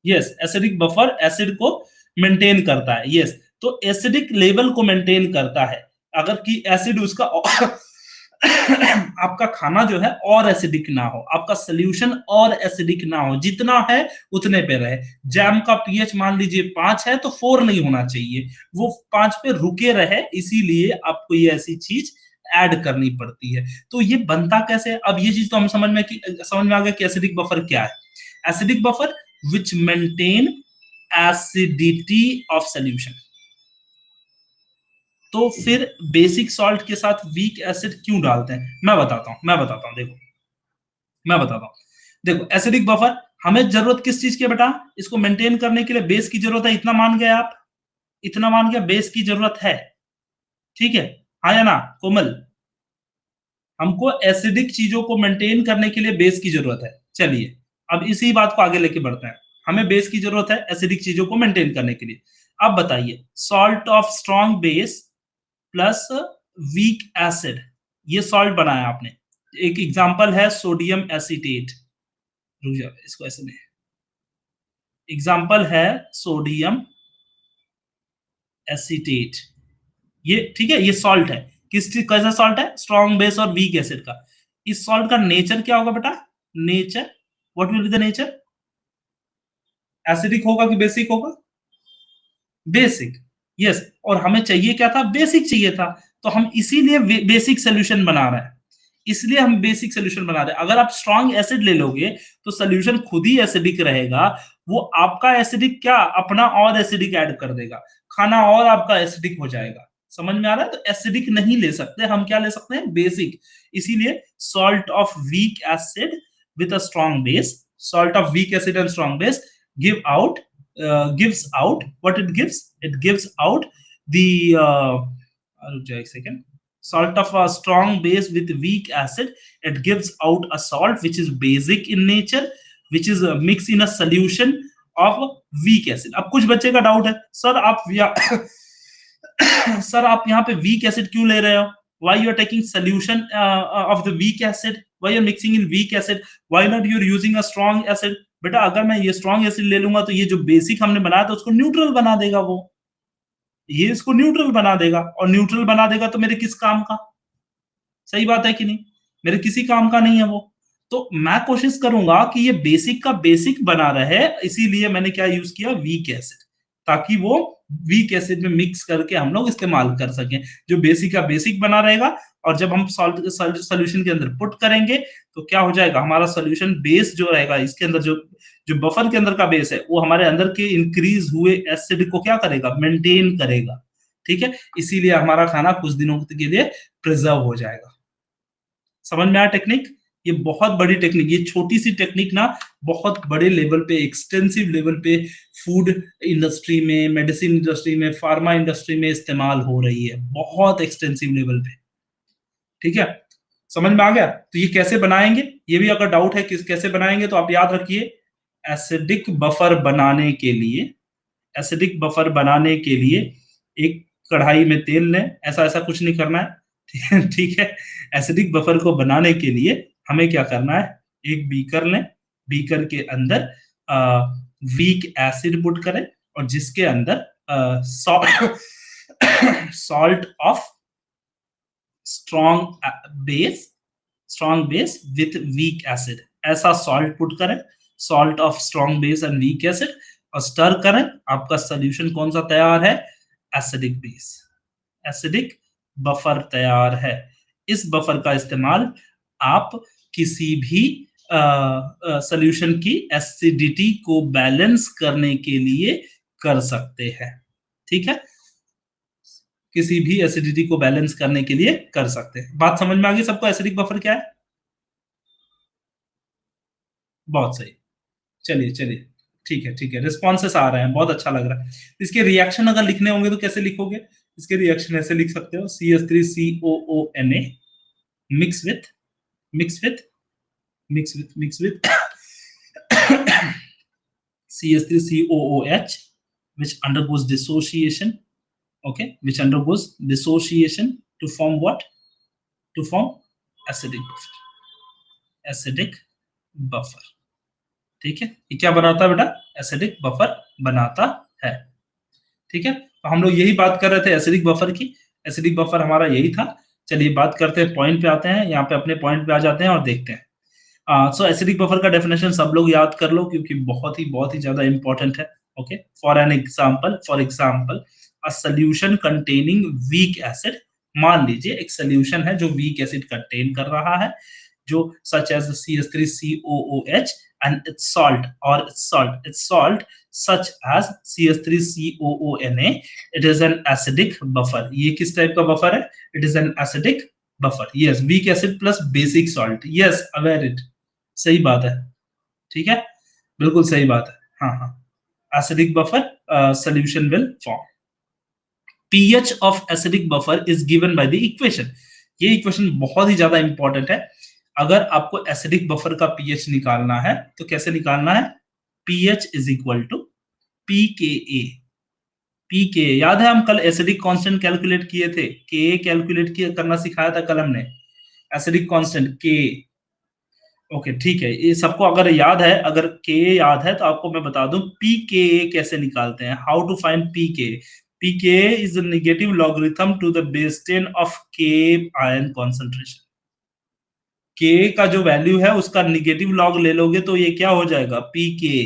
Yes, acidic buffer acid को मेंटेन करता है। यस, तो एसिडिक लेवल को मेंटेन करता है। अगर कि एसिड उसका आपका खाना जो है और एसिडिक ना हो, आपका सोल्यूशन और एसिडिक ना हो, जितना है उतने पे रहे। जैम का पीएच मान लीजिए 5 है तो 4 नहीं होना चाहिए, वो 5 पे रुके रहे, इसीलिए आपको ये ऐसी चीज ऐड करनी पड़ती है। तो ये बनता कैसे, अब ये चीज तो हम समझ में आ गया कि एसिडिक बफर क्या है। Acidic buffer which maintain acidity of solution। तो फिर बेसिक सॉल्ट के साथ वीक एसिड क्यों डालते हैं, मैं बताता हूं, देखो मैं बताता हूं। देखो एसिडिक बफर हमें जरूरत किस चीज की बेटा, इसको मेंटेन करने के लिए बेस की जरूरत है, इतना मान गए आप, इतना मान गया, बेस की जरूरत है, ठीक है, हाँ या ना कोमल। हमको एसिडिक चीजों को मेंटेन करने के लिए बेस की जरूरत है। चलिए अब इसी बात को आगे लेके बढ़ते हैं, हमें बेस की जरूरत है एसिडिक चीजों को मेंटेन करने के लिए। अब बताइए, salt of strong base plus weak acid, ये सॉल्ट बनाया आपने, एक एग्जांपल है सोडियम एसीटेट, रुक जा इसको ऐसे नहीं, एग्जांपल है सोडियम एसीटेट, ये ठीक है, ये सॉल्ट है, किस चीज कैसा सॉल्ट है, स्ट्रॉन्ग बेस और वीक एसिड का। इस सॉल्ट का नेचर क्या होगा बेटा, nature what will be the nature, acidic होगा कि बेसिक होगा, बेसिक, यस। और हमें चाहिए क्या था, बेसिक चाहिए था, तो हम इसीलिए बेसिक सोल्यूशन बना रहे हैं, इसलिए हम बेसिक सोल्यूशन बना रहे हैं। अगर आप स्ट्रॉन्ग एसिड ले लोगे तो सोल्यूशन खुद ही एसिडिक रहेगा, वो आपका एसिडिक क्या अपना और एसिडिक ऐड कर देगा, खाना और आपका एसिडिक हो जाएगा। समझ में आ रहा है, तो एसिडिक नहीं ले सकते हम, क्या ले सकते हैं, बेसिक। इसीलिए salt of weak acid with a strong base, salt of weak acid and strong base give out gives out what it gives, it gives out the एक second, salt of a strong base with weak acid, it gives out a salt which is basic in nature, which is mixed in a solution of weak acid। अब कुछ बच्चे का doubt है, sir आप sir आप यहाँ पे weak acid क्यों ले रहे हो, why you are taking solution of the weak acid, why you are mixing in weak acid, why not you are using a strong acid। बेटा अगर मैं ये स्ट्रॉन्ग एसिड ले लूंगा तो ये जो बेसिक हमने बनाया था उसको न्यूट्रल बना देगा, वो ये इसको न्यूट्रल बना देगा, और न्यूट्रल बना देगा तो मेरे किस काम का, सही बात है कि नहीं, मेरे किसी काम का नहीं है वो। तो मैं कोशिश करूंगा कि ये बेसिक का बेसिक बना रहे, इसीलिए मैंने क्या यूज किया, वीक एसिड, ताकि वो वीक एसिड में मिक्स करके हम लोग इस्तेमाल कर सकें, जो बेसिक का बेसिक बना रहेगा। और जब हम सॉल्यूशन के अंदर पुट करेंगे तो क्या हो जाएगा, हमारा सॉल्यूशन बेस जो रहेगा इसके अंदर, जो जो बफर के अंदर का बेस है, वो हमारे अंदर के इंक्रीज हुए एसिड को क्या करेगा, मेंटेन करेगा। ठीक है, इसीलिए हमारा खाना कुछ दिनों के लिए प्रिजर्व हो जाएगा। समझ में आया टेक्निक, ये बहुत बड़ी टेक्निक, ये छोटी सी टेक्निक ना बहुत बड़े लेवल पे, एक्सटेंसिव लेवल पे फूड इंडस्ट्री में, मेडिसिन इंडस्ट्री में, फार्मा इंडस्ट्री में इस्तेमाल हो रही है, बहुत एक्सटेंसिव लेवल पे। ठीक है, समझ में आ गया। तो ये कैसे बनाएंगे, ये भी अगर डाउट है किस कैसे बनाएंगे तो आप याद रखिए, एसिडिक बफर बनाने के लिए, एसिडिक बफर बनाने के लिए एक कढ़ाई में तेल लें, ऐसा ऐसा कुछ नहीं करना है ठीक है। एसिडिक बफर को बनाने के लिए हमें क्या करना है, एक बीकर लें, बीकर के अंदर वीक एसिड पुट करें, और जिसके अंदर salt of strong base with weak acid, ऐसा सॉल्ट पुट करें, salt of strong base and weak acid, और स्टर करें। आपका सॉल्यूशन कौन सा तैयार है, एसिडिक बेस, एसिडिक बफर तैयार है। इस बफर का इस्तेमाल आप किसी भी सॉल्यूशन की एसिडिटी को बैलेंस करने के लिए कर सकते हैं। ठीक है, किसी भी एसिडिटी को बैलेंस करने के लिए कर सकते हैं। बात समझ में आ गई सबको, एसिडिक बफर क्या है, बहुत सही, चलिए चलिए, ठीक है ठीक है, रिस्पॉन्सेस आ रहे हैं, बहुत अच्छा लग रहा है। इसके रिएक्शन अगर लिखने होंगे तो कैसे लिखोगे, इसके रिएक्शन ऐसे लिख सकते हो, CH3COONA mix with CH3COOH, which undergoes dissociation, okay, which undergoes dissociation to form what, to form acidic buffer। ठीक है, ये क्या बनाता है बेटा, एसिडिक बफर बनाता है। ठीक है, तो हम लोग यही बात कर रहे थे एसिडिक बफर की, एसिडिक बफर हमारा यही था। चलिए बात करते हैं, पॉइंट पे आते हैं, यहाँ पे अपने पॉइंट पे आ जाते हैं और देखते हैं। सो एसिडिक बफर का डेफिनेशन सब लोग याद कर लो, क्योंकि बहुत ही ज्यादा इंपॉर्टेंट है। Okay, for example a solution containing weak acid, मान लीजिए एक सॉल्यूशन है जो वीक एसिड कंटेन कर रहा है, जो such as the CH3COOH and its salt such as CH3COONA, it is an acidic buffer। ये किस टाइप का बफर है, it is an acidic buffer, yes, weak acid plus basic salt, yes, aware it, सही बात है, ठीक है, बिल्कुल सही बात है, हाँ हाँ, acidic buffer solution will form। pH of acidic buffer is given by the equation। ये इक्वेशन बहुत ही ज्यादा इंपॉर्टेंट है। अगर आपको एसिडिक बफर का pH निकालना है तो कैसे निकालना है, pH is equal to pKa। pKa याद है, हम कल एसिडिक कांस्टेंट कैलकुलेट किए थे, Ka कैलकुलेट करना सिखाया था कल हमने, एसिडिक कांस्टेंट के। ओके ठीक है, ये सबको अगर याद है, अगर के याद है तो आपको मैं बता दूं पी के कैसे निकालते हैं, how to find p K. P K is the negative logarithm to the base 10 of K ion concentration. K का जो वैल्यू है उसका निगेटिव लॉग ले लोगे तो ये क्या हो जाएगा, पी के।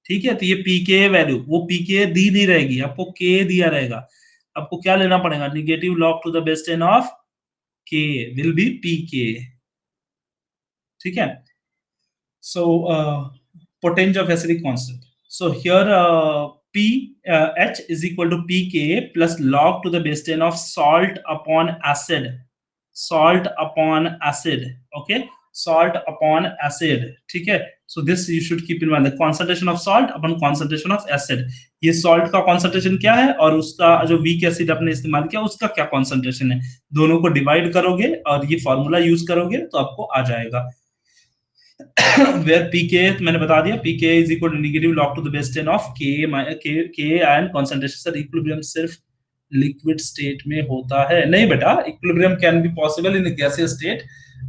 ठीक है, तो ये पी के वैल्यू, वो पी के दी नहीं रहेगी, आपको के दिया रहेगा, आपको क्या लेना पड़ेगा, negative log to the base 10 of के विल बी पी के। ठीक है, so potential of acidic constant, so here p h is equal to pK plus log to the base 10 of salt upon acid, salt upon acid, okay, salt upon acid, ठीक है। so this you should keep in mind, the concentration of salt upon concentration of acid, ये salt का concentration क्या है और उसका जो weak acid आपने इस्तेमाल किया उसका क्या concentration है, दोनों को divide करोगे और ये formula use करोगे तो आपको आ जाएगा। where pK मैंने बता दिया, pK is equal to negative log to the base 10 of K ion concentration। Sir equilibrium सिर्फ लिक्विड स्टेट में होता है? नहीं बेटा, equilibrium can be possible in gaseous state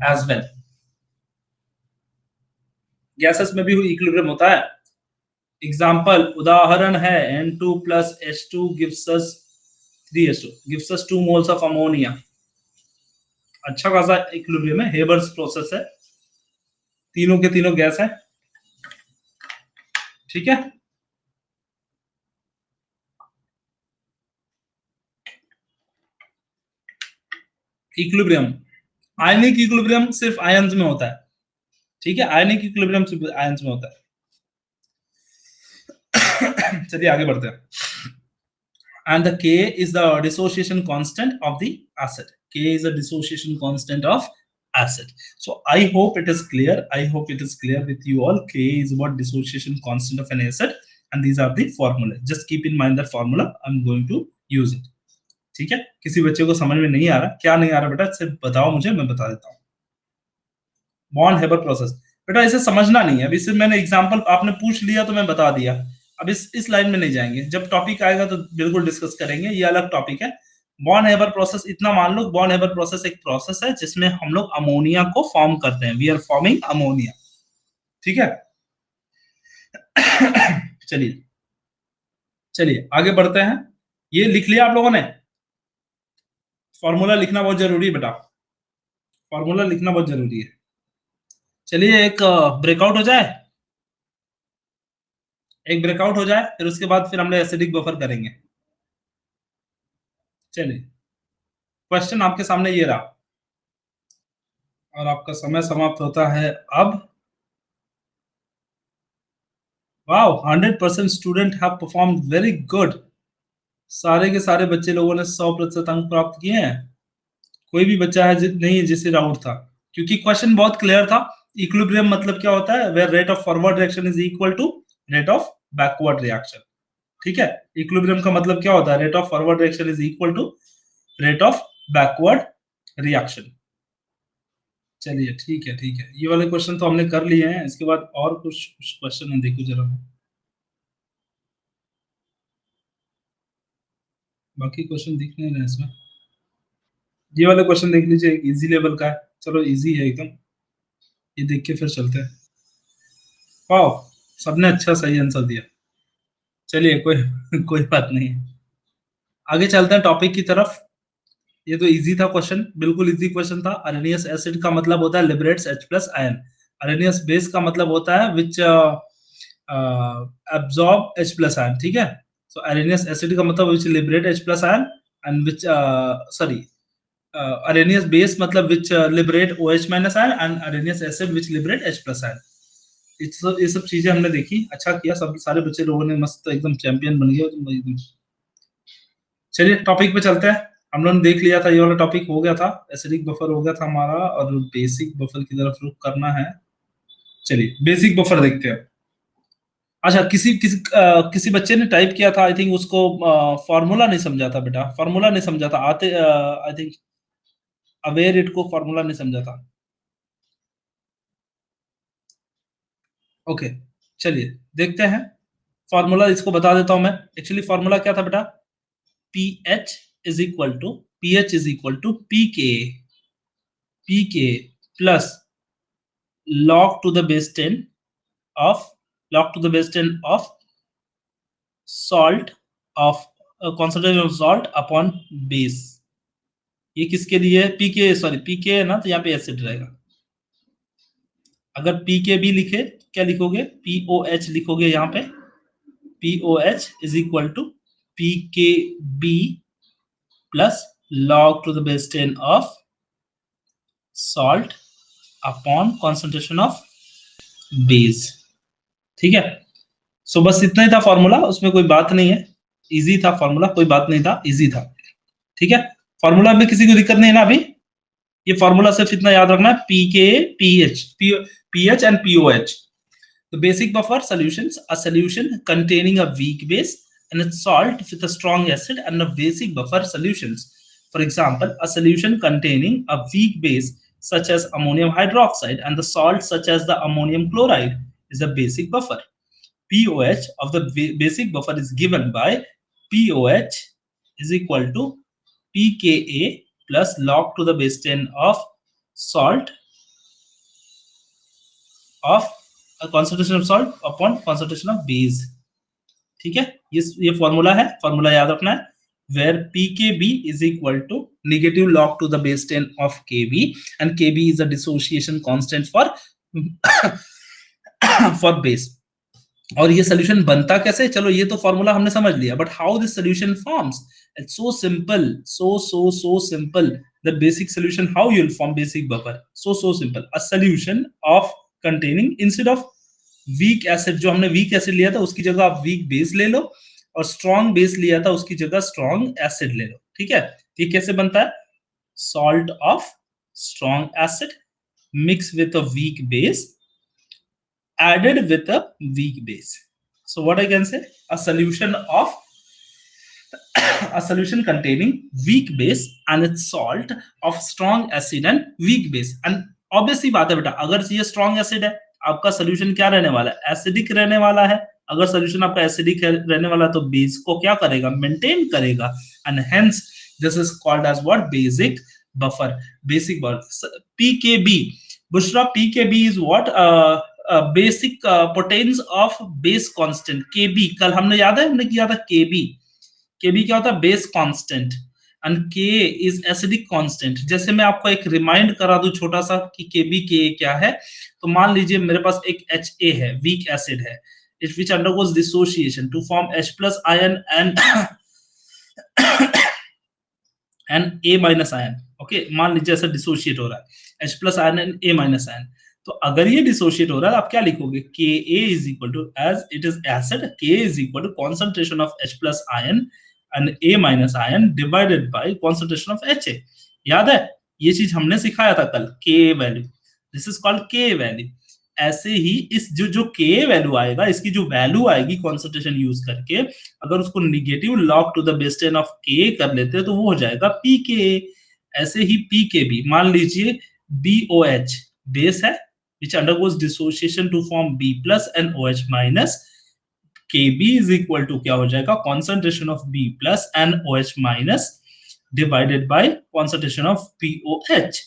as well, gases में भी इक्विलिब्रियम होता है। एग्जांपल उदाहरण है N2 plus H2 gives us 3H2 gives us 2 moles of ammonia, अच्छा खासा इक्विलिब्रियम है, हेबर्स प्रोसेस है, तीनों के तीनों गैस है, ठीक है। इक्विलिब्रियम, आयनिक इक्विलिब्रियम सिर्फ आयंस में होता है, ठीक है, आयनिक इक्विलिब्रियम सिर्फ आयंस में होता है। चलिए आगे बढ़ते हैं। And the K is the dissociation constant of the acid. K is the dissociation constant of acid. So I hope it is clear. I hope it is clear with you all. K is what dissociation constant of an acid, and these are the formula. Just keep in mind that formula. I'm going to use it. ठीक है, किसी बच्चे को समझ में नहीं आ रहा, क्या नहीं आ रहा बेटा, सिर्फ बताओ मुझे, मैं बता देता हूँ। बॉन हेबर प्रोसेस, बेटा इसे समझना नहीं है, अभी सिर्फ मैंने एग्जांपल आपने पूछ लिया तो मैं बता दिया, अब इस लाइन में नहीं जाएंगे, जब टॉपिक आएगा तो बिल्कुल डिस्कस करेंगे, ये अलग टॉपिक है। बॉन हेबर प्रोसेस इतना मान लो, बॉन हेबर प्रोसेस एक प्रोसेस है जिसमें हम लोग अमोनिया को फॉर्म करते हैं, वी आर फॉर्मिंग अमोनिया, ठीक है। चलिए चलिए आगे बढ़ते हैं, ये लिख लिया आप लोगों ने, फॉर्मूला लिखना बहुत जरूरी है बेटा, फॉर्मूला लिखना बहुत जरूरी है। चलिए एक ब्रेकआउट हो जाए, एक ब्रेकआउट हो जाए, फिर उसके बाद फिर हम लोग एसिडिक बफर करेंगे। चलिए क्वेश्चन आपके सामने ये रहा और आपका समय समाप्त होता है अब। Wow, 100% student have performed very good, सारे के सारे बच्चे लोगों ने 100% अंक प्राप्त किए हैं, कोई भी बच्चा है नहीं है जिसे डाउट था, क्योंकि क्वेश्चन बहुत क्लियर था। इक्विलिब्रियम मतलब क्या होता है, where rate of forward reaction is equal to rate of backward reaction, ठीक है। इक्विलिब्रियम का मतलब क्या होता है, rate of forward reaction is equal to rate of backward reaction. चलिए ठीक है ठीक है, ये वाले क्वेश्चन तो हमने कर लिए हैं, इसके बाद और कुछ क्वेश्चन है, देखो जरा, बाकी क्वेश्चन दिख नहीं रहे इसमें। ये वाले क्वेश्चन देख लीजिए, एक इजी लेवल का है, चलो इजी है एकदम, ये देख के फिर चलते हैं। वाह, सबने अच्छा सही आंसर दिया, चलिए कोई कोई बात नहीं, आगे चलते हैं टॉपिक की तरफ। ये तो इजी था क्वेश्चन, बिल्कुल इजी क्वेश्चन था। अरेनियस एसिड का मतलब होता है liberates H plus ion, Arrhenius base का मतलब होता है which absorb H plus ion, ठीक है। सो अरेनियस एसिड का मतलब which liberate H plus ion and which sorry Arrhenius base मतलब which liberate OH minus ion and Arrhenius acid which liberate H plus ion. ये सब चीजें हमने देखी, अच्छा किया, सब सारे बच्चे लोगों ने मस्त एकदम चैंपियन बन गए। चलिए टॉपिक पे चलते हैं, हम लोगों ने देख लिया था, ये वाला टॉपिक हो गया था, एसिडिक बफर हो गया था हमारा, और बेसिक बफर की तरफ रुख करना है। चलिए बेसिक बफर देखते हैं। अच्छा, किसी बच्चे ने टाइप किया था, आई थिंक उसको फॉर्मूला नहीं समझा था बेटा, फॉर्मूला नहीं समझा था, आते आई थिंक अवेयर इट को फॉर्मूला नहीं समझा था। ओके चलिए देखते हैं फॉर्मूला, इसको बता देता हूं मैं। एक्चुअली फॉर्मूला क्या था बेटा, pH is equal to pK, pK plus log to the base 10 of salt of concentration of salt upon base। ये किसके लिए है? पीके है ना, तो यहाँ पे एसिड रहेगा। अगर पीके भी लिखे क्या लिखोगे? POH लिखोगे यहाँ पे। POH is equal to PKB plus log to the base 10 of salt upon concentration of base. ठीक है, सो बस इतना ही था फॉर्मूला, उसमें कोई बात नहीं है, इजी था फॉर्मूला, कोई बात नहीं था, इजी था। ठीक है, फॉर्मूला में किसी को दिक्कत नहीं है ना? अभी ये फॉर्मूला सिर्फ इतना याद रखना है, pK pH and pOH. The basic buffer solutions, a solution containing a weak base and its salt with a strong acid, and a basic buffer solutions. For example, a solution containing a weak base such as ammonium hydroxide and the salt such as the ammonium chloride is a basic buffer. POH of the basic buffer is given by POH is equal to pKa plus log to the base 10 of salt of concentration of salt upon concentration of base। ठीक है, ये formula है, formula याद रखना है, where pKb is equal to negative log to the base 10 of Kb, and Kb is a dissociation constant for for base। और ये solution बनता कैसे? चलो ये तो फॉर्मूला हमने समझ लिया, but how this solution forms? It's so simple, so simple। the basic solution, how you will form basic buffer, so simple। a solution of containing, instead of weak acid, जो हमने weak acid लिया था उसकी जगह आप weak base ले लो, और strong base लिया था उसकी जगह strong acid ले लो। ठीक है, ये कैसे बनता है? salt of strong acid mixed with a weak base added with a weak base। so what I can say, a solution containing weak base and its salt of strong acid and weak base। and obviously बात है बेटा, अगर ये strong acid है, आपका solution क्या रहने वाला है? एसिडिक रहने वाला है। अगर सोल्यूशन आपका एसिडिक रहने वाला है तो बेस को क्या करेगा? मेंटेन करेगा, and hence this is called as what? Basic buffer. Basic buffer pKb. Bushra, pKb is what? Basic potence of base constant Kb. कल हमने याद है हमने किया था केबी। केबी क्या होता है? बेस कांस्टेंट, एंड के इज एसिडिक कांस्टेंट। जैसे मैं आपको एक रिमाइंड करा दूं छोटा सा कि केबी के क्या है, तो मान लीजिए मेरे पास एक HA है, वीक एसिड है, it which undergoes dissociation to form H plus ion and A minus ion. Okay, मान लीजिए ऐसा डिसोशिएट हो रहा है, H plus ion and A minus ion. तो अगर ये डिसोशिएट हो रहा है आप क्या लिखोगे? Ka is equal to, as it is acid, K is equal to concentration of H plus ion and A minus ion divided by concentration of HA। याद है ये चीज हमने सिखाया था कल, Ka value, this is called Ka value. ऐसे ही इस जो Ka वैल्यू आएगा, इसकी जो वैल्यू आएगी कॉन्सेंट्रेशन यूज करके, अगर उसको negative log to the base 10 of K कर लेते हैं तो वो हो जाएगा Pk। ऐसे ही Pkb, मान लीजिए BOH बेस है which undergoes dissociation to form B plus and OH minus। Kb is equal to क्या हो जाएगा? concentration of B plus and OH minus divided by concentration of POH।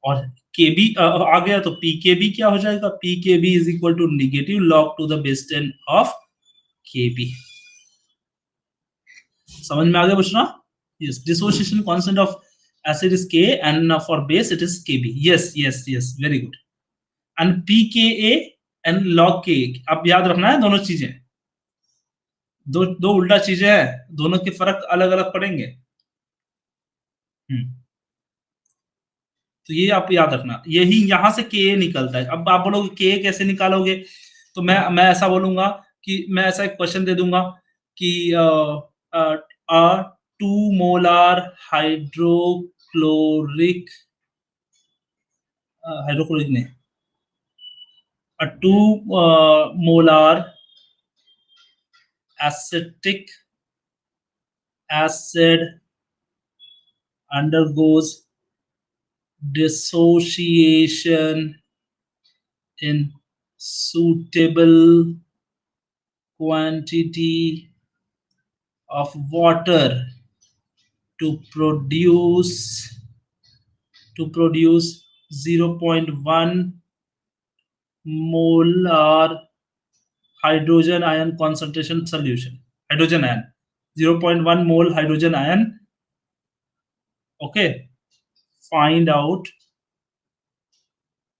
और Kb आ गया तो Pkb क्या हो जाएगा? Pkb is equal to negative log to the base 10 of Kb। समझ में आ गया पूछना? Yes, dissociation constant of acid is K and for base it is Kb। yes, very good। and pKa and log K, अब याद रखना है दोनों चीजें, दो उल्टा चीजें हैं, दोनों के फर्क अलग अलग पड़ेंगे। तो ये आप याद रखना, यही यहां से के निकलता है। अब आप बोलोगे के कैसे निकालोगे? तो मैं ऐसा बोलूंगा कि मैं ऐसा एक क्वेश्चन दे दूंगा कि 2 मोलार हाइड्रोक्लोरिक नहीं, 2 molar acetic acid undergoes dissociation in suitable quantity of water to produce 0.1 molar hydrogen ion concentration solution. Hydrogen ion, 0.1 mole hydrogen ion. Okay, find out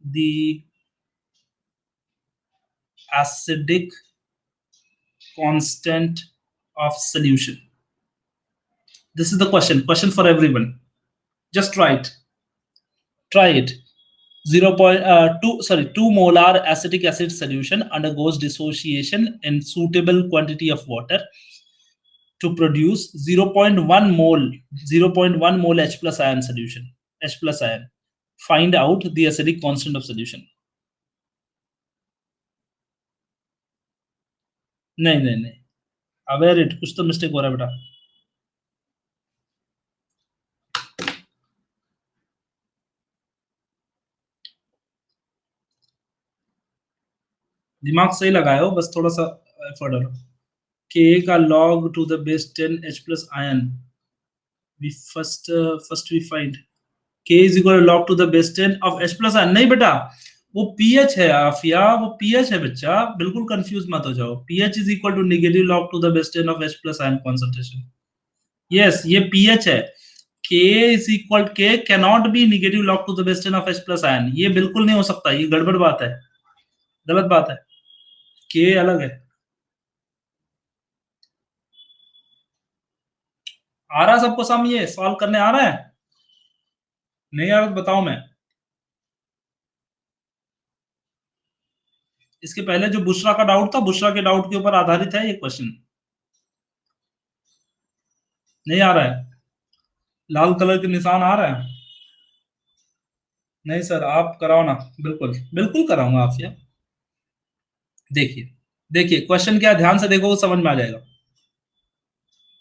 the acidic constant of solution. This is the question for everyone. Just try it. Try it. 2 molar acetic acid solution undergoes dissociation in suitable quantity of water to produce 0.1 mole H plus ion solution. H plus ion. Find out the acidic constant of solution. नहीं, aware it, कुछ तो mistake हो रहा है बेटा. दिमाग सही लगाए हो, बस थोड़ा सा एफर्ट डालो. K का log to the base 10 H plus ion. We first we find K is equal to log to the base 10 of H plus ion. नहीं बेटा, वो pH है आफिया, वो pH है बच्चा, बिल्कुल कंफ्यूज मत हो जाओ. pH is equal to negative log to the base 10 of H plus ion concentration. Yes, ये pH है. K is equal, K cannot be negative log to the base 10 of H plus ion. ये बिल्कुल नहीं हो सकता, ये गड़बड़ बात है, गलत बात है. K अलग है. आ रहा सबको समझ, ये सॉल्व करने आ रहा है? नहीं आ रहा तो बताओ. मैं इसके पहले जो बुशरा का डाउट था, बुशरा के डाउट के ऊपर आधारित है ये क्वेश्चन. नहीं आ रहा है? लाल कलर के निशान आ रहा है? नहीं सर, आप कराओ ना. बिल्कुल बिल्कुल कराऊंगा आप यार. देखिए देखिए क्वेश्चन क्या, ध्यान से देखो, समझ में आ जाएगा.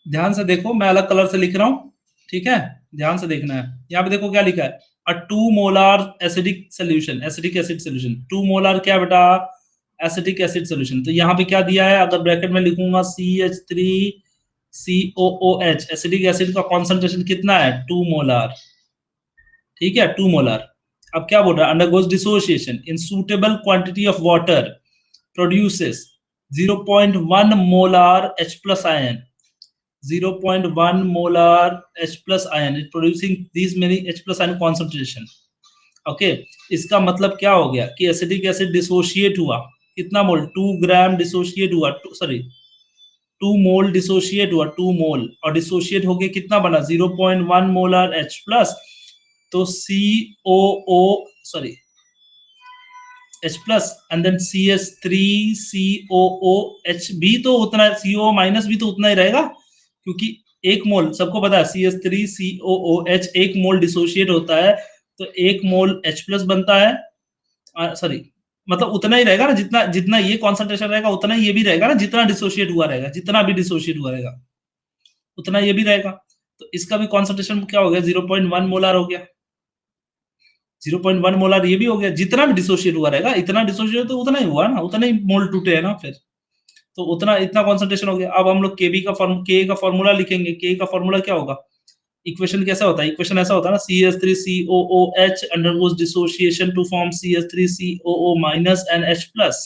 ध्यान से देखो, मैं अलग कलर से लिख रहा हूं, ठीक है? ध्यान से देखना है. यहाँ पे देखो क्या लिखा है, अ 2 molar acidic solution, acidic acid solution. 2 molar क्या बेटा? Acidic acid solution. तो यहाँ पे क्या दिया है, अगर ब्रैकेट में लिखूंगा CH3COOH, एसिडिक एसिड का कॉन्सेंट्रेशन कितना है? 2 मोलर. ठीक है, 2 मोलर. अब क्या बोल रहा है, undergoes dissociation in suitable quantity of water, produces 0.1 molar H plus ion. 0.1 molar H plus ion is producing these many H plus ion concentration. Okay, इसका मतलब क्या हो गया कि एसिडिक एसिड डिसोशिएट हुआ. कितना मोल? 2 ग्राम डिसोशिएट हुआ, सॉरी 2 मोल डिसोशिएट हुआ, 2 मोल, और डिसोशिएट होके कितना बना? 0.1 मोलर H प्लस. तो COO, sorry H plus and then CH3COOH भी तो उतना, CO माइनस भी तो उतना ही रहेगा, क्योंकि एक मोल सबको पता है CH3COOH एक मोल डिसोशिएट होता है, तो एक मोल H प्लस बनता है. सॉरी, मतलब उतना ही रहेगा ना, जितना जितना ये कॉन्सेंट्रेशन रहेगा उतना ही ये भी रहेगा ना, जितना डिसोशिएट हुआ रहेगा, जितना भी डिसोशिएट हुआ रहेगा उतना ये भी रहेगा. तो इसका भी कॉन्सेंट्रेशन क्या हो गया? 0.1 मोलर हो गया. 0.1 मोलर ये भी हो गया. जितना भी डिसोशिएट हुआ रहेगा, इतना डिसोशिएट तो उतना ही हुआ ना, उतना ही मोल टूटे है ना फिर, तो उतना इतना कॉन्सेंट्रेशन हो गया. अब हम लोग के का फॉर्मूला लिखेंगे. के का फॉर्मूला क्या होगा? इक्वेशन कैसा होता है? इक्वेशन ऐसा होता है ना, CH3COOH undergoes dissociation to form CH3COO minus and H plus.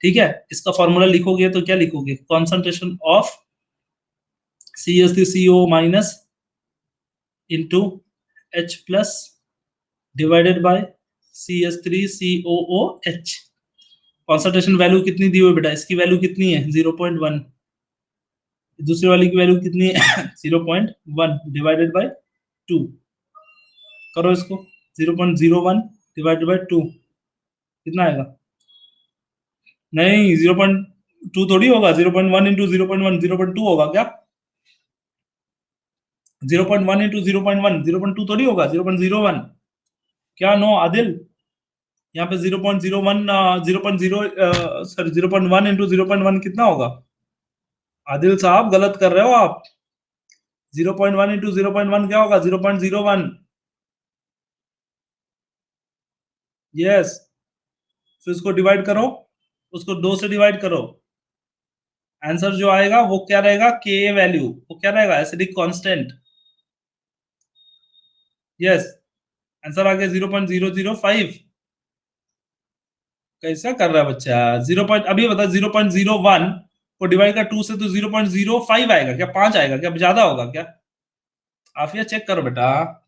ठीक है, इसका फॉर्मूला लिखोगे तो क्या लिखोगे? Concentration of CH3COO minus into H plus divided by CH3COOH. Concentration value कितनी दी हुई बेटा? इसकी वैल्यू कितनी है? 0.1. दूसरी वाली की वैल्यू कितनी है? 0.1 डिवाइडेड बाय 2. करो इसको. 0.01 डिवाइडेड बाय 2 कितना आएगा? नहीं, 0.2 थोड़ी होगा. 0.1 इंटू 0.1 0.2 होगा क्या? 0.1 इंटू 0.1 0.2 थोड़ी होगा. 0.01 क्या? नो आदिल, यहाँ पे 0.01 सॉरी 0.1 इंटू 0.1 कितना होगा? आदिल साहब गलत कर रहे हो आप. 0.1 इंटू 0.1 क्या होगा? 0.01. यस, तो इसको डिवाइड करो, उसको 2 से डिवाइड करो. आंसर जो आएगा वो क्या रहेगा? के वैल्यू वो क्या रहेगा? Acidic constant. यस, आंसर आ गया 0.005। कैसा कर रहा है बच्चा? 0 पॉइंट, अभी बता 0.01 को डिवाइड कर 2 से तो 0.05 आएगा क्या? 5 आएगा क्या? ज्यादा होगा क्या? आफिया चेक करो बेटा।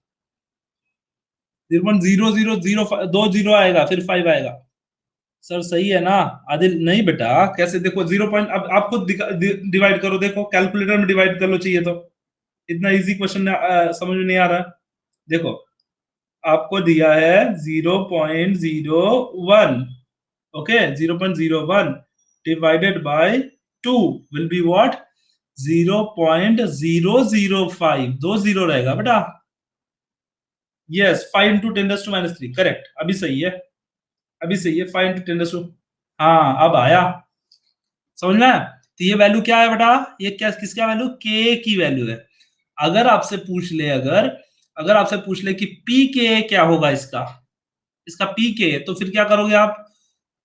0.0005, 2 जीरो आएगा फिर 5 आएगा। सर सही है ना? आदिल नहीं बेटा, कैसे? देखो 0 पॉइंट, अब आप खुद डिवाइड करो, देखो कैलकुलेटर में डिवाइड कर लो चाहिए तो। इतना इजी क्वेश्चन समझ में नहीं आ रहा है? देखो आपको दिया है 0.01, okay, 0.01 divided by 2 will be what? 0.005, 2 zero रहेगा बेटा। यस, 5 इंटू 10⁻³ करेक्ट, अभी सही है, अभी सही है, 5 इंटू 10, हाँ अब आया समझ में। तो ये वैल्यू क्या है बेटा? ये क्या, किसका वैल्यू? के की वैल्यू है। अगर आपसे पूछ ले, अगर अगर आपसे पूछ ले कि पी के क्या होगा इसका, इसका पी के, तो फिर क्या करोगे आप?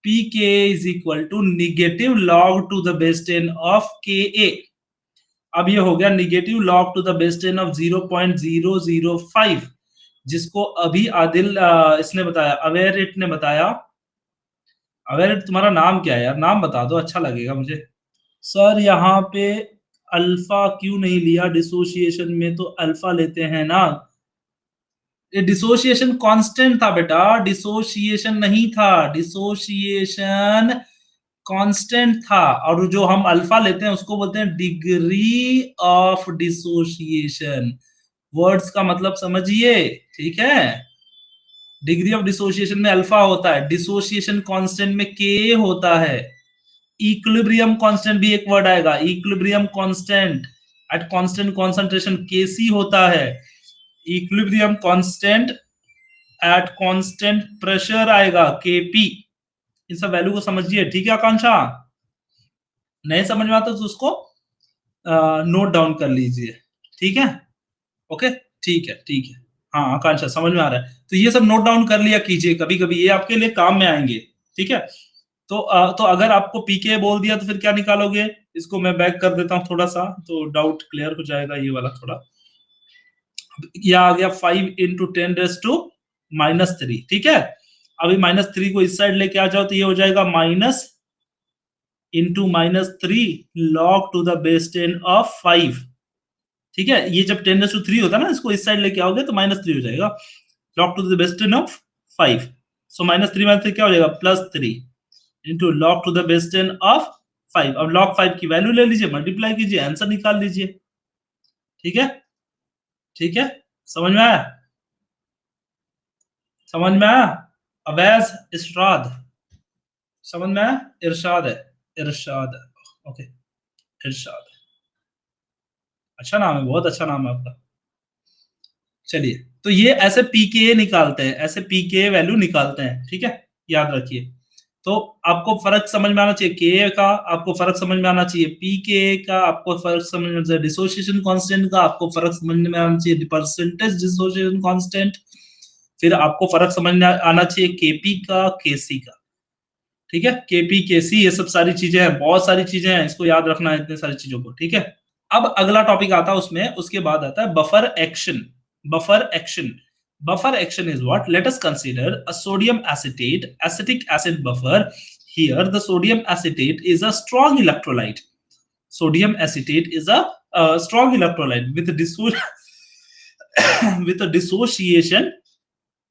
P K is equal to negative log to the base 10 of K A. अब ये हो गया negative log to the base 10 of 0.005, जिसको अभी आदिल इसने बताया, अवेरिट ने बताया। अवेरिट तुम्हारा नाम क्या है यार? नाम बता दो, अच्छा लगेगा मुझे। सर यहाँ पे अल्फा क्यों नहीं लिया? डिसोसिएशन में तो अल्फा लेते हैं ना। ये डिसोसिएशन कांस्टेंट था बेटा, डिसोसिएशन नहीं था, डिसोसिएशन कांस्टेंट था। और जो हम अल्फा लेते हैं उसको बोलते हैं डिग्री ऑफ डिसोसिएशन। वर्ड्स का मतलब समझिए, ठीक है? डिग्री ऑफ डिसोसिएशन में अल्फा होता है, डिसोसिएशन कांस्टेंट में के होता है। इक्विलिब्रियम कांस्टेंट भी एक वर्ड आएगा, equilibrium constant at constant concentration Kc होता है। Equilibrium constant at constant pressure आएगा केपी। इन सब वैल्यू को समझिए, ठीक है आकांक्षा? नहीं समझ में आता तो उसको नोट डाउन कर लीजिए, ठीक है? ओके, ठीक है, ठीक है। हाँ आकांक्षा समझ में आ रहा है, तो ये सब नोट डाउन कर लिया कीजिए, कभी कभी ये आपके लिए काम में आएंगे, ठीक है? तो अगर आपको पीके बोल दिया तो फिर क्या निकालोगे? इसको मैं बैक कर देता हूं थोड़ा सा, तो डाउट क्लियर हो जाएगा ये वाला थोड़ा। ये आ गया 5 इंटू 10⁻³ ठीक है? अभी -3 को इस साइड लेके आ जाओ तो ये हो जाएगा minus into -3 log to the base 10 of 5, ठीक है? ये जब 10⁻³ होता है ना, इसको इस साइड लेके आओगे तो -3 हो जाएगा, log to the base 10 of 5। so -3 क्या हो जाएगा? +3 into log to the base 10 of 5। अब log 5 की वैल्यू ले लीजिए, मल्टीप्लाई कीजिए, आंसर निकाल लीजिए, ठीक है? ठीक है, समझ में आया? समझ में आया? अवैज इरशाद, समझ में आया? इरशाद है, इरशाद, ओके, इरशाद, अच्छा नाम है, बहुत अच्छा नाम है आपका। चलिए, तो ये ऐसे पीके निकालते हैं, ऐसे पीके वैल्यू निकालते हैं, ठीक है? याद रखिए। तो आपको फर्क समझ में आना चाहिए, के का आपको फर्क समझ में आना चाहिए, पीके का आपको फर्क समझ में आना चाहिए, डिसोसिएशन कांस्टेंट का आपको फर्क समझ में आना चाहिए, परसेंटेज डिसोसिएशन कांस्टेंट, फिर आपको फर्क समझ में आना चाहिए केपी का, केसी का, ठीक है? केपी केसी ये सब सारी चीजें हैं, बहुत सारी चीजें हैं, इसको याद रखना है, इतने सारी चीजों को, ठीक है? अब अगला टॉपिक आता है उसमें, उसके बाद आता है buffer action. Buffer action, buffer action is what? Let us consider a sodium acetate acetic acid buffer. Here the sodium acetate is a strong electrolyte. Sodium acetate is a strong electrolyte with with a dissociation,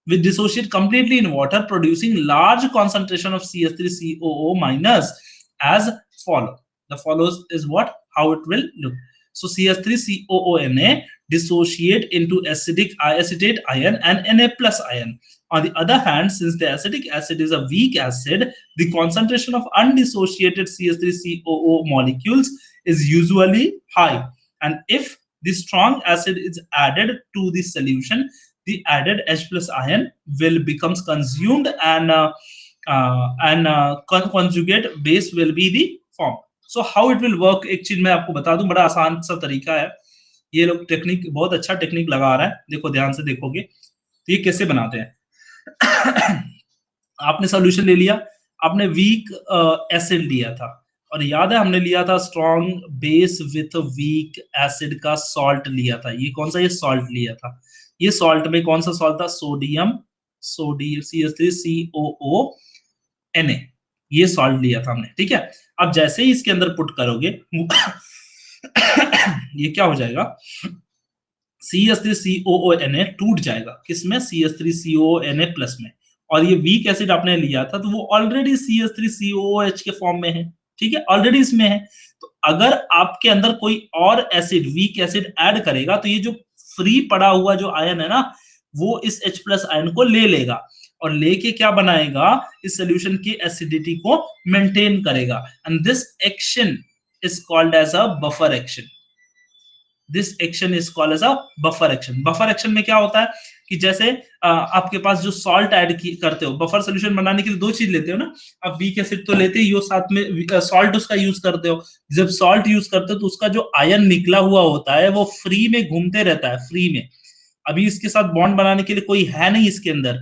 with dissociate completely in water, producing large concentration of CH3COO minus as follow. The follows is what? How it will look. So CH3COONA dissociate into acetate ion and Na plus ion. On the other hand, since the acetic acid is a weak acid, the concentration of undissociated CH3COO molecules is usually high. And if the strong acid is added to the solution, the added H plus ion will becomes consumed and conjugate base will be the form. So how it will work, एक चीज मैं आपको बता दूं, बड़ा आसान सा तरीका है। ये लोग टेक्निक, बहुत अच्छा टेक्निक लगा रहा है, देखो ध्यान से देखोगे तो ये कैसे बनाते हैं। आपने सॉल्यूशन ले लिया, आपने वीक एसिड लिया था, और याद है हमने लिया था strong base with week acid का सॉल्ट लिया था। ये कौन सा? ये सॉल्ट लिया था। ये सॉल्ट में कौन सा सॉल्ट था? सोडियम CH3COO Na, ये सॉल्ट लिया था हमने, ठीक है। अब जैसे ही इसके अंदर पुट करोगे ये क्या हो जाएगा? CH3COONA टूट जाएगा, किसमें? CH3COONA प्लस में। और ये वीक एसिड आपने लिया था तो वो ऑलरेडी CH3COOH के फॉर्म में है, ठीक है, ऑलरेडी इसमें है। तो अगर आपके अंदर कोई और एसिड, वीक एसिड ऐड करेगा तो ये जो फ्री पड़ा हुआ जो आयन है ना, वो इस H प्लस आयन को ले लेगा और लेके क्या बनाएगा? इस सॉल्यूशन की एसिडिटी को मेंटेन करेगा। And this action is called as a buffer action. This action is called as a buffer action. Buffer action में क्या होता है कि जैसे आपके पास जो सॉल्ट ऐड करते हो, बफर सॉल्यूशन बनाने के लिए दो चीज लेते हो ना, आप वीक एसिड तो लेते ही हो, साथ में सॉल्ट उसका यूज करते हो। जब सॉल्ट यूज करते हो तो उसका जो आयन निकला हुआ होता है वो फ्री में घूमते रहता है, फ्री में। अभी इसके साथ बॉन्ड बनाने के लिए कोई है नहीं, इसके अंदर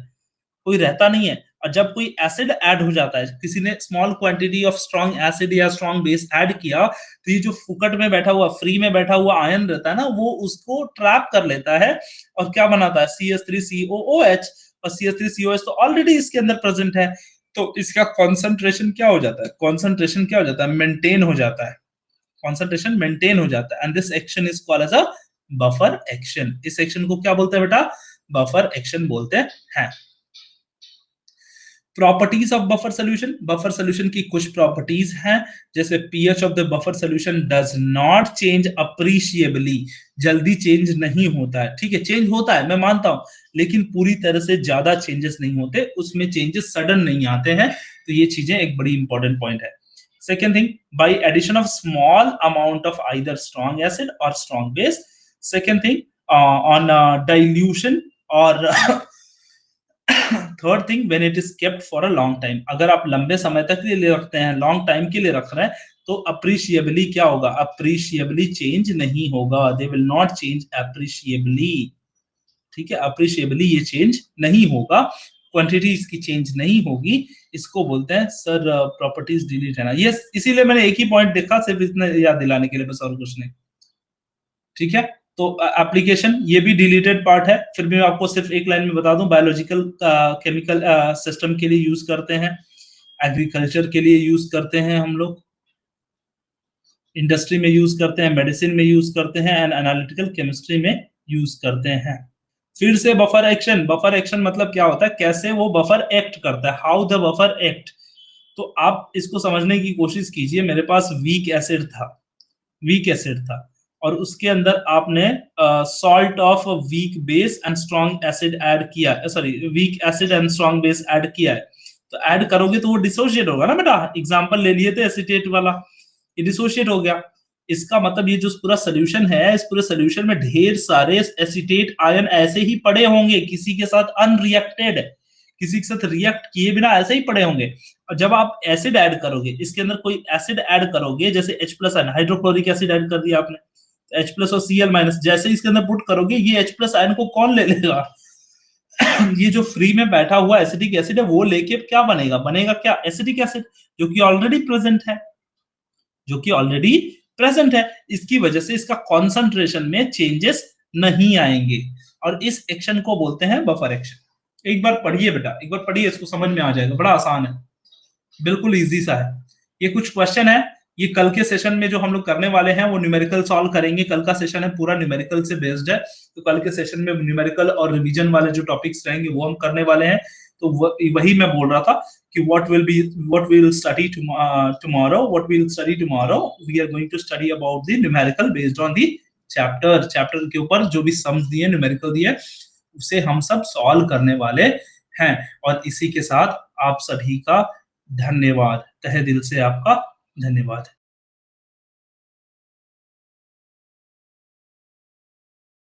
कोई रहता नहीं है। और जब कोई एसिड ऐड हो जाता है, किसी ने small quantity of strong acid या स्ट्रॉन्ग बेस ऐड किया, तो ये जो फुकट में बैठा हुआ, फ्री में बैठा हुआ आयन रहता है ना, वो उसको ट्रैप कर लेता है और क्या बनाता है? CH3COOH। और CH3COOH तो ऑलरेडी इसके अंदर प्रेजेंट है, तो इसका कॉन्सेंट्रेशन क्या हो जाता है? कॉन्सेंट्रेशन क्या हो जाता है? मेंटेन हो जाता है, कॉन्सेंट्रेशन मेंटेन हो जाता है। And this action is called as a buffer action. इस एक्शन को क्या बोलते हैं बेटा? बफर एक्शन बोलते हैं। Properties of buffer solution. Buffer solution की कुछ प्रॉपर्टीज हैं, जैसे pH of the buffer solution does not change appreciably. जल्दी चेंज नहीं होता है, ठीक है, चेंज होता है, मैं मानता हूं, लेकिन पूरी तरह से ज्यादा चेंजेस नहीं होते, उसमें चेंजेस सडन नहीं आते हैं। तो ये चीजें एक बड़ी इंपॉर्टेंट पॉइंट है। Second thing, by addition of small amount of either strong acid और strong base. Second thing, on dilution. और third thing, when it is kept for a long time. अगर आप लंबे समय तक के लिए रखते हैं, लॉन्ग टाइम के लिए रख रहे हैं, तो अप्रिशिएबली क्या होगा? अप्रिशिएबली चेंज नहीं होगा। They will not change appreciably, ठीक है, अप्रिशिएबली ये चेंज नहीं होगा, क्वांटिटी इसकी चेंज नहीं होगी। इसको बोलते हैं सर प्रॉपर्टीज डिलीट है ना। ये इसीलिए मैंने एक ही पॉइंट देखा, सिर्फ इतना याद दिलाने के लिए, बस और कुछ नहीं, ठीक है। तो एप्लीकेशन ये भी डिलीटेड पार्ट है। फिर भी मैं आपको सिर्फ एक लाइन में बता दूं, बायोलॉजिकल केमिकल सिस्टम के लिए यूज करते हैं, एग्रीकल्चर के लिए यूज करते हैं हम लोग, इंडस्ट्री में यूज करते हैं, मेडिसिन में यूज करते हैं, एंड एनालिटिकल केमिस्ट्री में यूज करते हैं। फिर से बफर एक्शन। बफर एक्शन मतलब क्या होता है? कैसे वो बफर एक्ट करता है, हाउ द बफर एक्ट। तो आप इसको समझने की कोशिश कीजिए। मेरे पास वीक एसिड था और उसके अंदर आपने salt of weak base and strong acid add किया, sorry weak acid and strong base add किया है। तो ऐड करोगे तो वो डिसोशिएट होगा ना बेटा। एग्जांपल ले लिए थे एसीटेट वाला, ये डिसोशिएट हो गया। इसका मतलब ये जो पूरा सोल्यूशन है, इस पूरे सोल्यूशन में ढेर सारे एसीटेट आयन ऐसे ही पड़े होंगे, किसी के साथ अनरिएक्टेड, किसी के साथ रिएक्ट किए बिना ऐसे ही पड़े होंगे। और जब आप एसिड ऐड करोगे, इसके अंदर कोई एसिड ऐड करोगे, जैसे H plus ion, hydrochloric acid add कर दिया आपने, H प्लस और Cl माइनस, जैसे इसके अंदर पुट करोगे, ये H प्लस आयन को कौन ले लेगा? ये जो फ्री में बैठा हुआ एसिडिक एसिड है, वो लेके क्या बनेगा? बनेगा क्या? एसिडिक एसिड, जो कि ऑलरेडी प्रेजेंट है, जो कि ऑलरेडी प्रेजेंट है। इसकी वजह से इसका कॉन्सेंट्रेशन में चेंजेस नहीं आएंगे, और इस एक्शन को बोलते हैं बफर एक्शन। एक बार पढ़िए बेटा, एक बार पढ़िए, इसको समझ में आ जाएगा, बड़ा आसान है, बिल्कुल इजी सा है। ये कुछ क्वेश्चन है, ये कल के सेशन में जो हम लोग करने वाले हैं वो न्यूमेरिकल सॉल्व करेंगे। कल का सेशन है पूरा न्यूमेरिकल से बेस्ड है, तो कल के सेशन में न्यूमेरिकल और रिवीजन वाले जो टॉपिक्स रहेंगे वो हम करने वाले हैं। तो वही मैं बोल रहा था कि what we will study tomorrow, we are going to study about the numerical based on the chapter के ऊपर जो भी सम्स दिए, न्यूमेरिकल दिए, उसे हम सब सॉल्व करने वाले हैं। और इसी के साथ आप सभी का धन्यवाद, तहे दिल से आपका धन्यवाद।